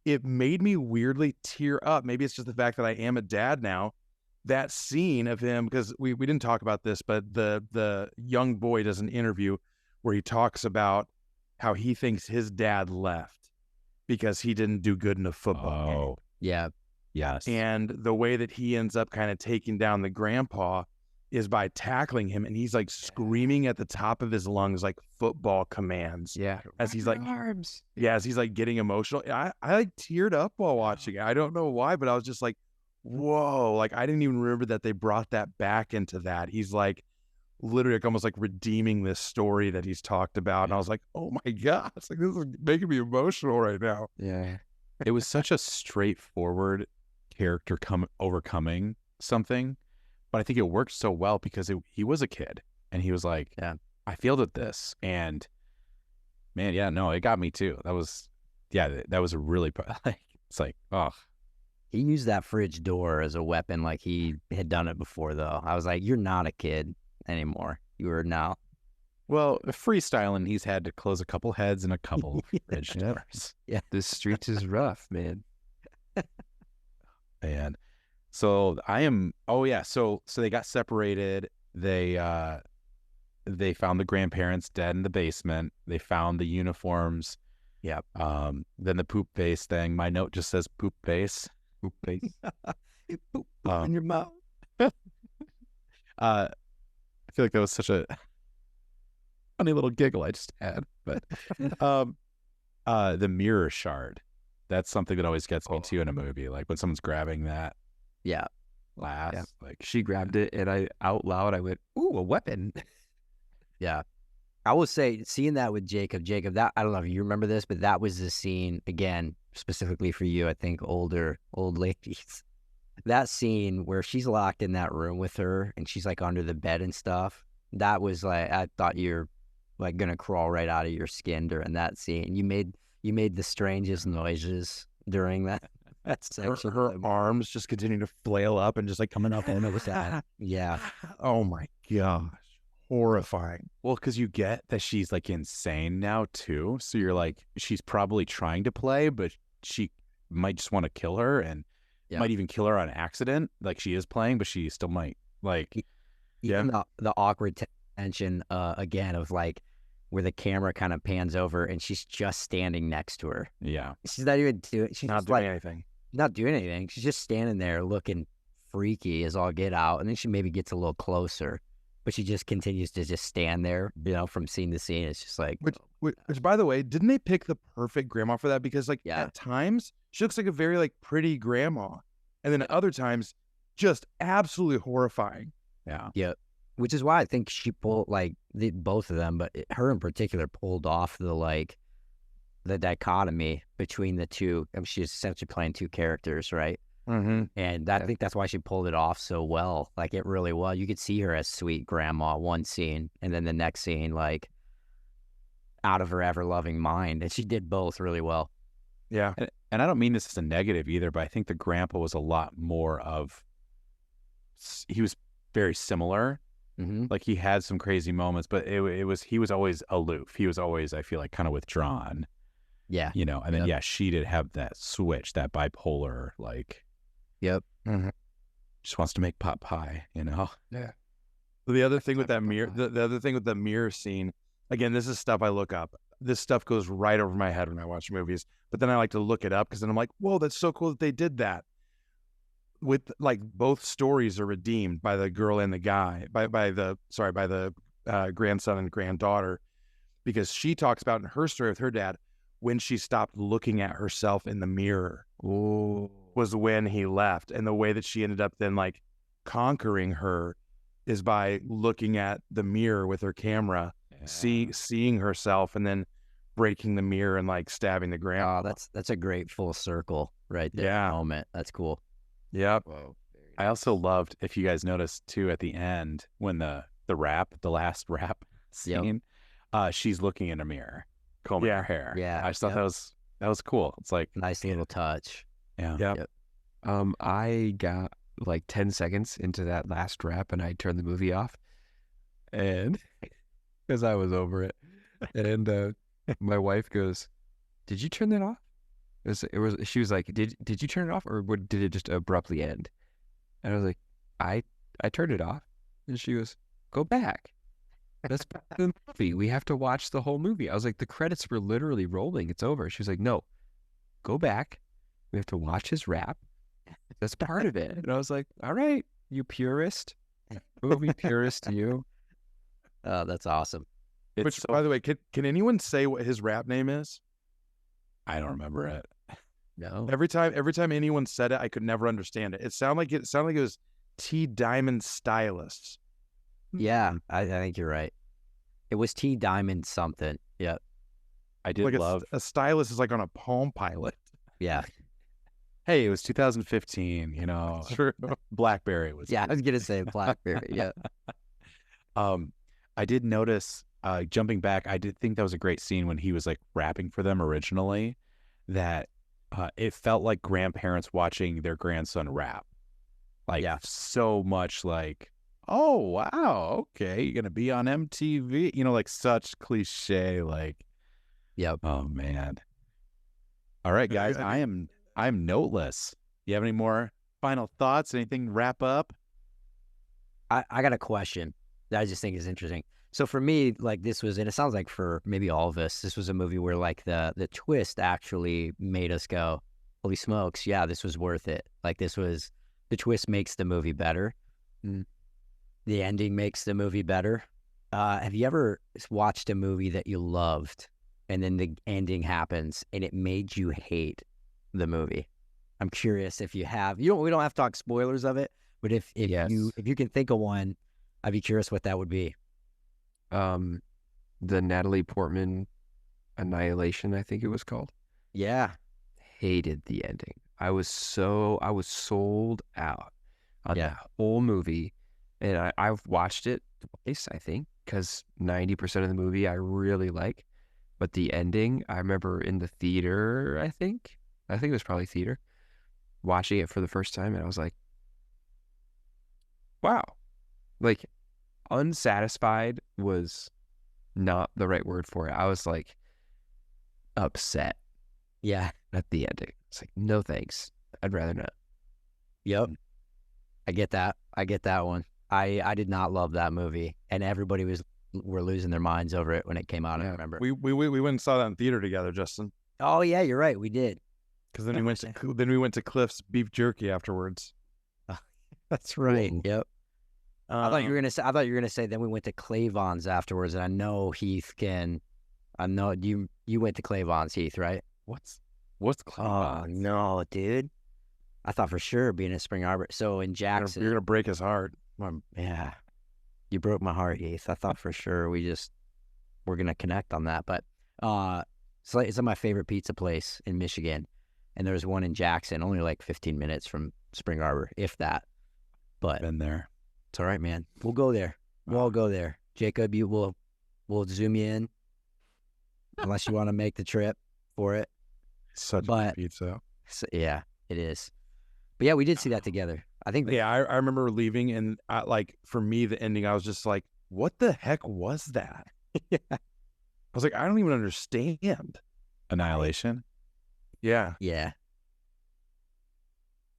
it made me weirdly tear up. Maybe it's just the fact that I am a dad now. That scene of him, because we didn't talk about this, but the young boy does an interview where he talks about how he thinks his dad left because he didn't do good in a football game. Yeah. Yes. And the way that he ends up kind of taking down the grandpa is by tackling him, and he's like screaming at the top of his lungs like football commands. Yeah. As he's like arms. Yeah, as he's like getting emotional. I like teared up while watching it. I don't know why, but I was just like, whoa, like I didn't even remember that they brought that back into that. He's like literally like almost like redeeming this story that he's talked about. And I was like, oh my God, it's like this is making me emotional right now. Yeah. It was such a straightforward character overcoming something, but I think it worked so well because he was a kid and he was like, Yeah. I failed at this, and man, yeah, no, it got me too. That was a really like it's like, oh, He used that fridge door as a weapon, like he had done it before. Though I was like, "You're not a kid anymore. You are now." well, freestyling. He's had to close a couple heads and a couple fridge doors. Yeah, This street is rough, man. And so I am. Oh yeah, so they got separated. They found the grandparents dead in the basement. They found the uniforms. yeah. Then the poop face thing. My note just says poop face. Poop face. Poop in your mouth. I feel like that was such a funny little giggle I just had. But the mirror shard. That's something that always gets me too in a movie. Like when someone's grabbing that Yeah, glass. Yeah. Like She grabbed it, and I out loud I went, "Ooh, a weapon!" yeah. I will say, seeing that with Jacob, that I don't know if you remember this, but that was the scene again specifically for you. I think old ladies. That scene where she's locked in that room with her and she's like under the bed and stuff. That was like, I thought you're like gonna crawl right out of your skin during that scene. You made the strangest noises during that section. Her arms just continue to flail up and just like coming up on it with that. Yeah. Oh my gosh. Horrifying. well, because you get that she's like insane now too. So you're like, she's probably trying to play, but she might just want to kill her and Yeah. might even kill her on accident. Like she is playing, but she still might. Like, Even the awkward tension again of like where the camera kind of pans over and she's just standing next to her. yeah. She's not even doing. She's Not just doing like anything. not doing anything. She's just standing there looking freaky as all get out, and then she maybe gets a little closer, but she just continues to just stand there, from scene to scene. It's just like, Which, by the way, didn't they pick the perfect grandma for that? Because like Yeah. at times she looks like a very like pretty grandma, and then at other times just absolutely horrifying. Yeah. which is why I think she pulled both of them, but her in particular pulled off the dichotomy between the two. I mean, she's essentially playing two characters, right? Mm-hmm. And I think that's why she pulled it off so well. Like it really was. You could see her as sweet grandma one scene, and then the next scene, like out of her ever loving mind. And she did both really well. Yeah. And I don't mean this as a negative either, but I think the grandpa was a lot more of, he was very similar. Mm-hmm. Like he had some crazy moments, but he was always aloof. He was always, I feel like, kind of withdrawn, Yeah. and then, she did have that switch, that bipolar, like, Yep. just wants to make pot pie, Yeah. The other thing with that mirror, the other thing with the mirror scene, again, this is stuff I look up. This stuff goes right over my head when I watch movies, but then I like to look it up because then I'm like, whoa, that's so cool that they did that. With like both stories are redeemed by the girl and the guy, by the grandson and granddaughter, because she talks about in her story with her dad when she stopped looking at herself in the mirror. Ooh. Was when he left, and the way that she ended up then like conquering her is by looking at the mirror with her camera, seeing herself, and then breaking the mirror and like stabbing the grandma. Oh, that's a great full circle right there. Yeah. Moment. That's cool. Yep. Whoa. I also loved, if you guys noticed too, at the end when the last rap scene, she's looking in a mirror, combing her hair. Yeah. I just thought that was cool. It's like, Nice little touch. yeah. Yep. I got like 10 seconds into that last rap, and I turned the movie off, and because I was over it, and my wife goes, "Did you turn that off?" It was. She was like, "Did you turn it off, or did it just abruptly end?" And I was like, "I turned it off," and she goes, "Go back. That's part of the movie. We have to watch the whole movie." I was like, "The credits were literally rolling. It's over." She was like, "No, go back. We have to watch his rap. That's part of it." And I was like, "All right, you purist, movie purist, you." That's awesome. It's Which, so- by the way, can anyone say what his rap name is? I don't remember it. No. Every time anyone said it, I could never understand it. It sounded like it was T Diamond Stylist. Yeah, I think you're right. It was T Diamond something. Yep. I did Like love. a stylist is like on a Palm Pilot. Yeah. Hey, it was 2015. You know, True. BlackBerry was. Yeah, I was gonna say BlackBerry. Yeah. I did notice. Jumping back, I did think that was a great scene when he was like rapping for them originally. That it felt like grandparents watching their grandson rap. Like so much like, oh wow, okay, you're gonna be on MTV. You know, like such cliche. Like, yep. Oh man. All right, guys, I'm noteless. You have any more final thoughts? Anything to wrap up? I got a question that I just think is interesting. So for me, like this was, and it sounds like for maybe all of us, this was a movie where like the twist actually made us go, holy smokes, yeah, this was worth it. Like this was, the twist makes the movie better. The ending makes the movie better. Have you ever watched a movie that you loved and then the ending happens and it made you hate the movie? I'm curious if you have. We don't have to talk spoilers of it, but if you can think of one, I'd be curious what that would be. The Natalie Portman Annihilation, I think it was called. Yeah. Hated the ending. I was sold out on that whole movie. And I've watched it twice, I think, because 90% of the movie I really like. But the ending, I remember in the theater, I think it was probably theater, watching it for the first time. And I was like, wow. Like, unsatisfied was not the right word for it. I was like upset. Yeah. At the ending. It's like, no thanks. I'd rather not. Yep. I get that. I get that one. I did not love that movie, and everybody were losing their minds over it when it came out. I remember. We went and saw that in theater together, Justin. Oh yeah, you're right. We did. Because then we went to Cliff's beef jerky afterwards. That's right. Yep. I thought you were gonna say. Then we went to Clavon's afterwards, and I know Heath can. I know you went to Clavon's, Heath, right? What's Clavon's? Oh no, dude. I thought for sure being in Spring Arbor. So in Jackson, you're gonna break his heart. Yeah, you broke my heart, Heath. I thought for sure we're gonna connect on that. But it's like my favorite pizza place in Michigan, and there's one in Jackson, only like 15 minutes from Spring Arbor, if that. But been there. It's all right, man. We'll go there. We'll all go there. Jacob, we'll zoom you in, unless you want to make the trip for it. Such a good pizza. So, yeah, it is. But yeah, we did see that together. I think. Yeah, I remember leaving, and like for me, the ending, I was just like, "What the heck was that?" Yeah. I was like, "I don't even understand." Annihilation. Yeah. Yeah.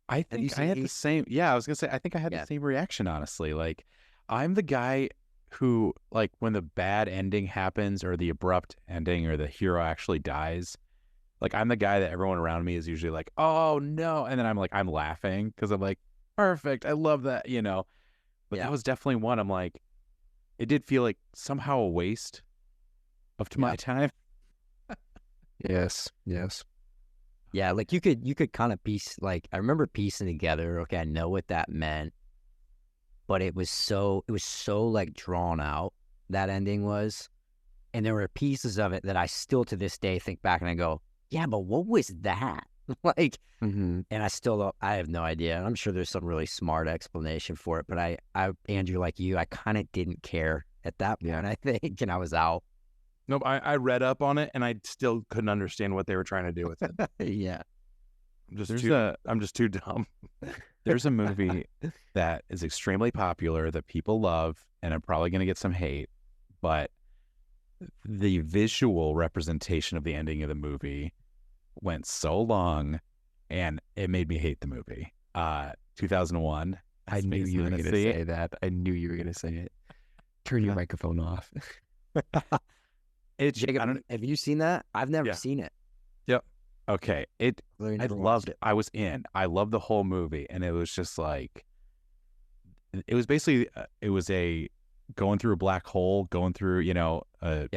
I think I had the same. Yeah, I was gonna say. I think I had the same reaction. Honestly, like I'm the guy who, like, when the bad ending happens or the abrupt ending or the hero actually dies, like I'm the guy that everyone around me is usually like, "Oh no," and then I'm laughing because I'm like, "Perfect, I love that," you know. But that was definitely one. I'm like, it did feel like somehow a waste of my time. Yes. Yeah, like you could kind of piece, like I remember piecing together, okay, I know what that meant, but it was so like drawn out, that ending was, and there were pieces of it that I still to this day think back and I go, yeah, but what was that? Like, and I have no idea. I'm sure there's some really smart explanation for it, but I Andrew, like you, I kind of didn't care at that point, I think, and I was out. Nope, I read up on it, and I still couldn't understand what they were trying to do with it. Yeah. I'm just too dumb. There's a movie that is extremely popular that people love, and I'm probably going to get some hate, but the visual representation of the ending of the movie went so long, and it made me hate the movie. 2001. I knew you were going to say that. I knew you were going to say it. Turn your microphone off. Jacob, have you seen that? I've never seen it. Yep. Okay. I loved it. I was in. I loved the whole movie, and it was just like, it was basically, it was a going through a black hole, going through, and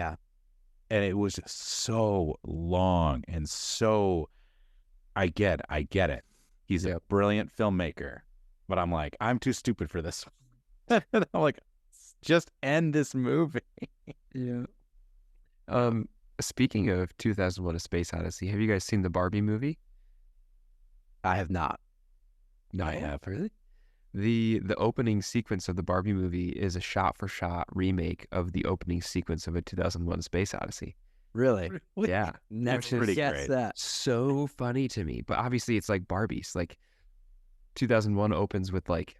it was just so long and so, I get it. He's a brilliant filmmaker, but I'm like, I'm too stupid for this. I'm like, just end this movie. Yeah. Speaking of 2001: A Space Odyssey, have you guys seen the Barbie movie? I have not. No, I have. Really? The opening sequence of the Barbie movie is a shot-for-shot remake of the opening sequence of a 2001: Space Odyssey. Really? Yeah. Never Which is pretty guessed great. that. so funny to me. But obviously it's like Barbies. Like 2001 opens with like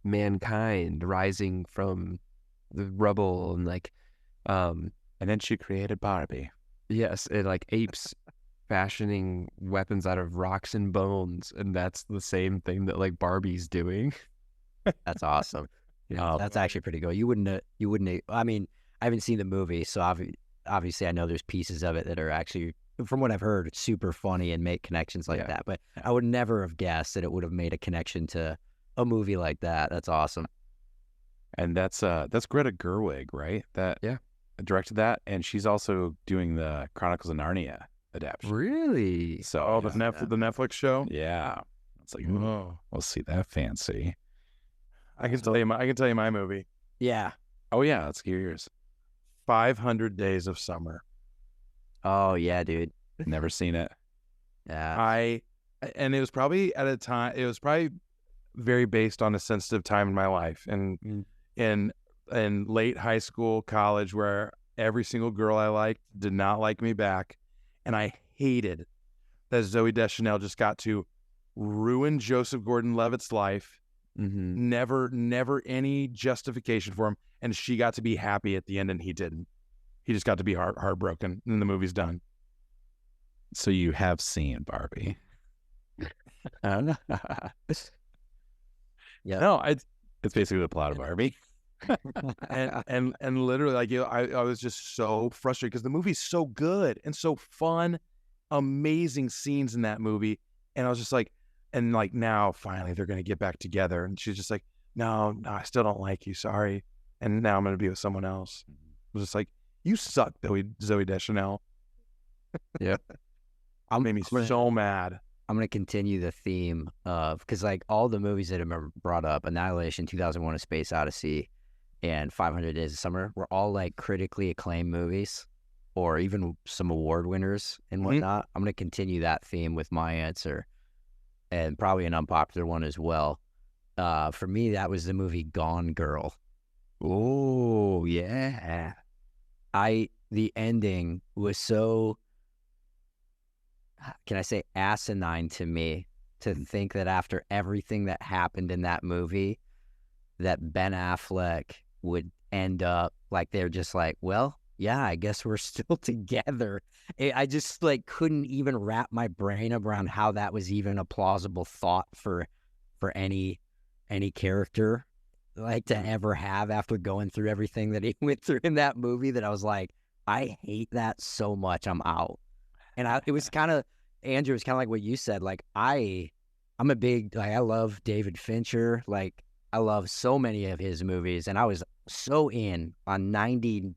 mankind rising from the rubble and like And then she created Barbie. yes, it like apes fashioning weapons out of rocks and bones, and that's the same thing that like Barbie's doing. That's awesome. Oh, That's actually pretty cool. You wouldn't. I mean, I haven't seen the movie, so obviously I know there's pieces of it that are actually, from what I've heard, super funny and make connections like that. But I would never have guessed that it would have made a connection to a movie like that. That's awesome. And that's Greta Gerwig, right? That directed that, and she's also doing the Chronicles of Narnia adaptation. Really? So the Netflix show. yeah, it's like, oh, we'll see that fancy. I can tell you my movie. Yeah. Oh yeah, let's hear yours. 500 Days of Summer. Oh yeah, dude. Never seen it. Yeah. And it was probably at a time. It was probably very based on a sensitive time in my life, and in late high school, college, where every single girl I liked did not like me back, and I hated that Zooey Deschanel just got to ruin Joseph Gordon-Levitt's life. Mm-hmm. Never any justification for him, and she got to be happy at the end, and he didn't. He just got to be heartbroken, and the movie's done. So you have seen Barbie? Yeah. No, It's basically the plot of Barbie. and literally, like, I was just so frustrated because the movie's so good and so fun, amazing scenes in that movie, and I was just like, and like now finally they're gonna get back together, and she's just like, no, I still don't like you, sorry, and now I'm gonna be with someone else. I was just like, you suck, Zooey Deschanel. Yep. Made me so mad. I'm going to continue the theme of, because like all the movies that have been brought up, Annihilation, 2001: A Space Odyssey, and 500 Days of Summer, were all like critically acclaimed movies, or even some award winners and whatnot. I'm going to continue that theme with my answer, and probably an unpopular one as well. For me, that was the movie Gone Girl. Oh yeah. The ending was so, can I say, asinine to me, to think that after everything that happened in that movie, that Ben Affleck would end up like, they're just like, well, yeah, I guess we're still together. I just like couldn't even wrap my brain around how that was even a plausible thought for any character like to ever have after going through everything that he went through in that movie, that I was like, I hate that so much, I'm out. And it was kind of, Andrew, it's kind of like what you said. Like, I'm a big, like, I love David Fincher. Like, I love so many of his movies, and I was so in on 99%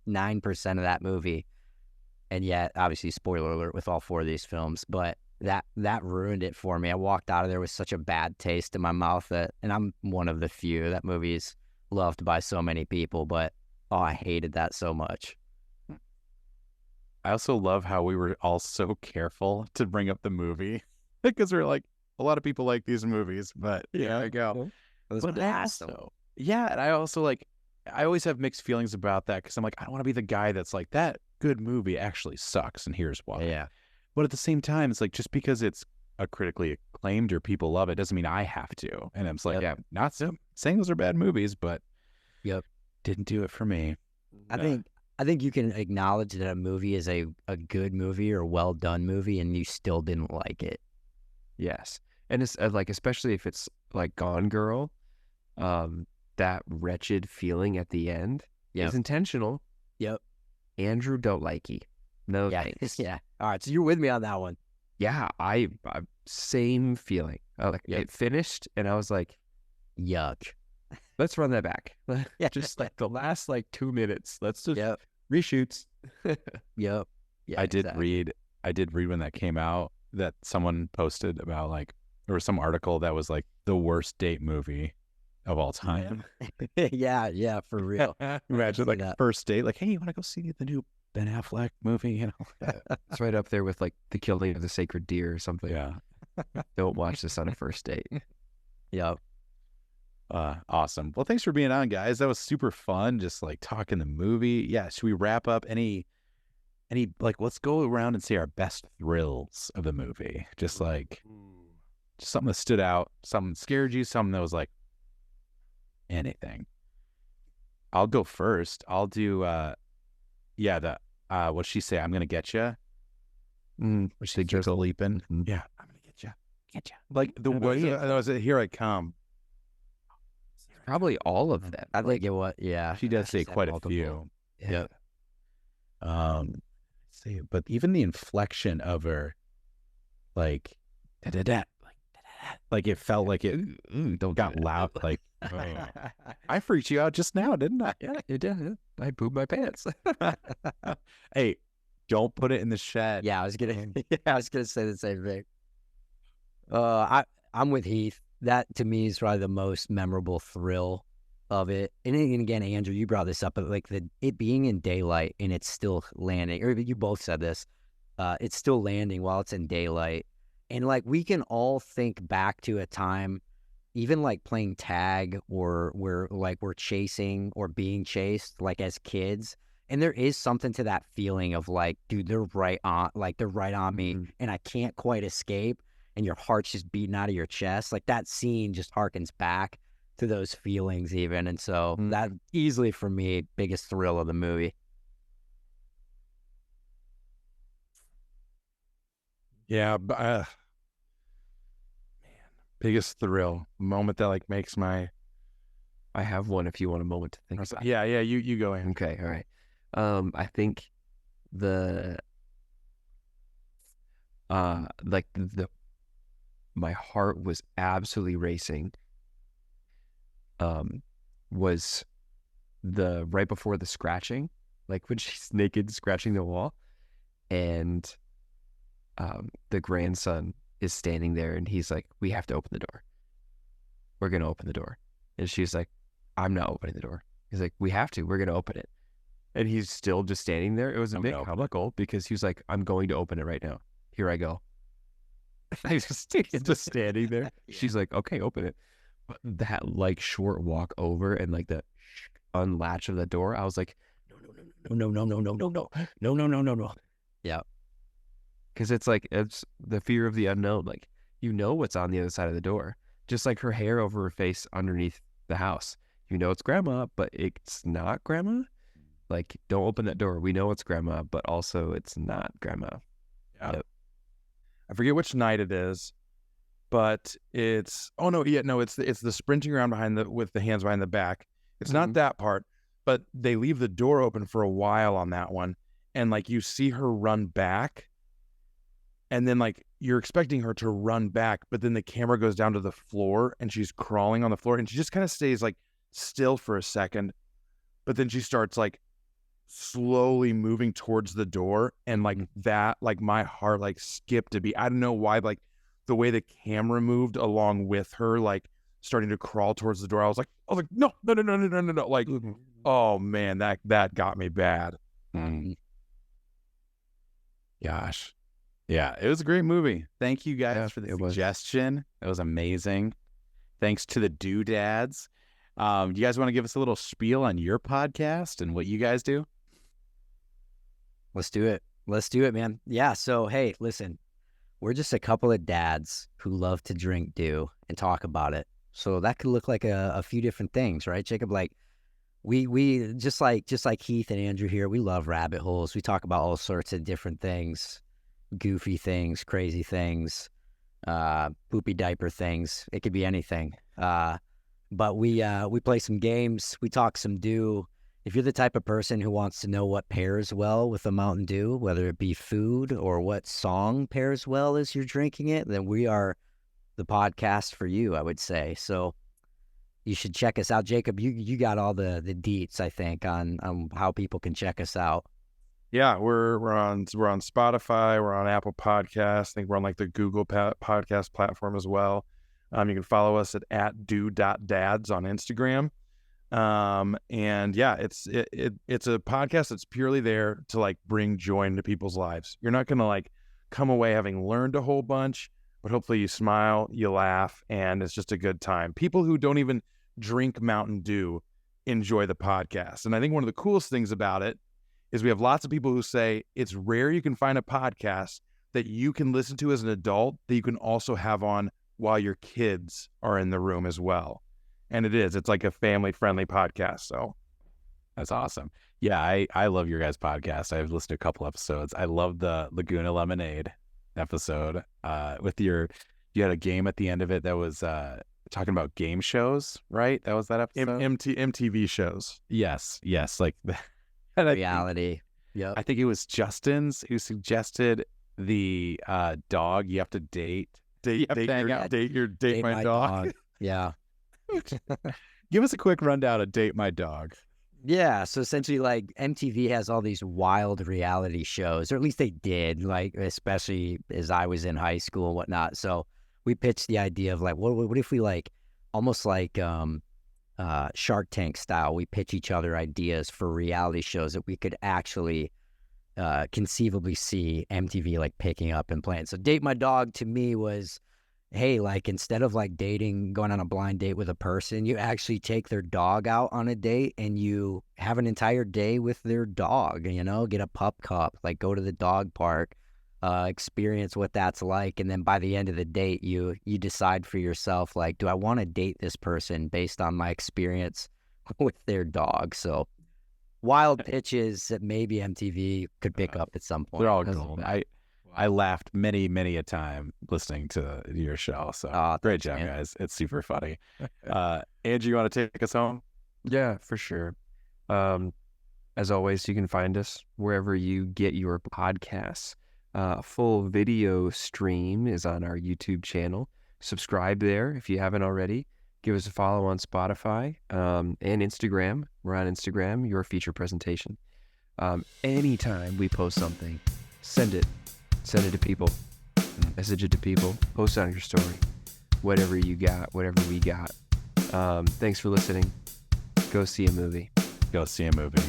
of that movie. And yet, obviously, spoiler alert with all 4 of these films, but that ruined it for me. I walked out of there with such a bad taste in my mouth and I'm one of the few. That movie's loved by so many people, but I hated that so much. I also love how we were all so careful to bring up the movie because we're like, a lot of people like these movies, but yeah, I go. But also, yeah, and I also like, I always have mixed feelings about that because I'm like, I don't want to be the guy that's like, that good movie actually sucks, and here's why. Yeah. But at the same time, it's like, just because it's a critically acclaimed or people love it doesn't mean I have to. And I'm like, yeah, not saying those are bad movies, but didn't do it for me. I think you can acknowledge that a movie is a good movie or well done movie, and you still didn't like it. Yes. And it's like, especially if it's like Gone Girl, that wretched feeling at the end is intentional. Yep. Andrew don't likey. No thanks. Yeah. All right. So you're with me on that one. Yeah. I same feeling. It finished and I was like, yuck. Let's run that back. Yeah. Just like the last 2 minutes. Let's just reshoots. Yep. Yeah. I did read when that came out that someone posted about like there was some article that was like the worst date movie of all time. Yeah, for real. Imagine like that. first date, like, hey, you want to go see the new Ben Affleck movie? You know, It's right up there with like The Killing of the Sacred Deer or something. yeah. Don't watch this on a first date. Yep. Awesome. Well, thanks for being on, guys. That was super fun. Just like talking the movie. Yeah. Should we wrap up any like, let's go around and say our best thrills of the movie. Just like just something that stood out, something that scared you, something that was like anything. I'll go first. I'll do, what'd she say? I'm going to get you. Which they Just leaping. Yeah. I'm going to get you. Get you. Like the way. I was Here I Come. Probably all of them. I think it was, yeah. She does say She's had quite a multiple. few. Yeah. Say, but even the inflection of her, like, da-da-da, like it felt like it Don't got do that. loud. Like, I freaked you out just now, didn't I? Yeah, you did. Yeah. I pooped my pants. Hey, don't put it in the shed. Yeah, I was gonna say the same thing. I'm with Heath. That to me is probably the most memorable thrill of it. And again, Andrew, you brought this up, but like it being in daylight and it's still landing, or you both said this, it's still landing while it's in daylight. And like we can all think back to a time, even like playing tag or we're chasing or being chased like as kids. And there is something to that feeling of like, dude, they're right on me and I can't quite escape. And your heart's just beating out of your chest. Like that scene just harkens back to those feelings even. And so that easily for me, biggest thrill of the movie. Yeah, man, biggest thrill moment that like makes my. I have one if you want a moment to think about it. Yeah, you go in. Okay, all right. I think my heart was absolutely racing. Was the right before the scratching, like when she's naked scratching the wall, and the grandson is standing there and he's like, we have to open the door. We're gonna open the door. And she's like, I'm not opening the door. He's like, we have to, we're gonna open it. And he's still just standing there. It was a bit comical because he was like, I'm going to open it right now. Here I go. He's just standing there. Yeah. She's like, okay, open it. But that like short walk over and like the unlatch of the door, I was like, no. Yeah. Because it's like, it's the fear of the unknown. Like, you know what's on the other side of the door. Just like her hair over her face underneath the house. You know it's grandma, but it's not grandma. Like, don't open that door. We know it's grandma, but also it's not grandma. Yeah. Yep. I forget which night it is, but it's it's the sprinting around with the hands behind the back. It's not that part, but they leave the door open for a while on that one, and like you see her run back, and then like you're expecting her to run back, but then the camera goes down to the floor and she's crawling on the floor, and she just kind of stays like still for a second, but then she starts like slowly moving towards the door, and like that, like my heart like skipped a beat. I don't know why, like the way the camera moved along with her like starting to crawl towards the door. I was like no, like oh man, that got me bad. Gosh, yeah, it was a great movie. Thank you guys for the suggestion. It was amazing. Thanks to the Doodads. You guys want to give us a little spiel on your podcast and what you guys do? Let's do it, man. Yeah. So, hey, listen, we're just a couple of dads who love to drink dew and talk about it. So that could look like a few different things, right, Jacob? Like we just like Heath and Andrew here, we love rabbit holes. We talk about all sorts of different things, goofy things, crazy things, poopy diaper things. It could be anything. But we play some games. We talk some dew. If you're the type of person who wants to know what pairs well with a Mountain Dew, whether it be food or what song pairs well as you're drinking it, then we are the podcast for you, I would say. So you should check us out. Jacob, you got all the deets, I think, on how people can check us out. Yeah, we're on Spotify, we're on Apple Podcasts. I think we're on like the Google podcast platform as well. You can follow us at do.dads on Instagram. And yeah, it's a podcast that's purely there to like bring joy into people's lives. You're not gonna like come away having learned a whole bunch, but hopefully you smile, you laugh, and it's just a good time. People who don't even drink Mountain Dew enjoy the podcast. And I think one of the coolest things about it is we have lots of people who say it's rare you can find a podcast that you can listen to as an adult that you can also have on while your kids are in the room as well. And it's like a family-friendly podcast. So that's awesome. Yeah, I love your guys' podcast. I've listened to a couple episodes. I love the Laguna Lemonade episode with you had a game at the end of it that was talking about game shows, right? That was that episode? MTV shows. Yes. Like reality. Yeah. I think it was Justin's who suggested the dog you have to date. Date my dog. Yeah. Give us a quick rundown of Date My Dog. Yeah, so essentially, like, MTV has all these wild reality shows, or at least they did, like, especially as I was in high school and whatnot. So we pitched the idea of, like, what if we, like, almost like Shark Tank style, we pitch each other ideas for reality shows that we could actually conceivably see MTV, like, picking up and playing. So Date My Dog, to me, was, hey, like, instead of like going on a blind date with a person, you actually take their dog out on a date and you have an entire day with their dog, get a pup cup, like go to the dog park, experience what that's like. And then by the end of the date, you decide for yourself, like, do I want to date this person based on my experience with their dog? So wild pitches that maybe MTV could pick up at some point. They're all gold. I laughed many, many a time listening to your show. So great job, guys. It's super funny. Andrew, you want to take us home? Yeah, for sure. As always, you can find us wherever you get your podcasts. Full video stream is on our YouTube channel. Subscribe there if you haven't already. Give us a follow on Spotify and Instagram. We're on Instagram, your feature presentation. Anytime we post something, send it to people, message it to people, post it on your story, whatever you got, whatever we got. Thanks for listening. Go see a movie. Go see a movie.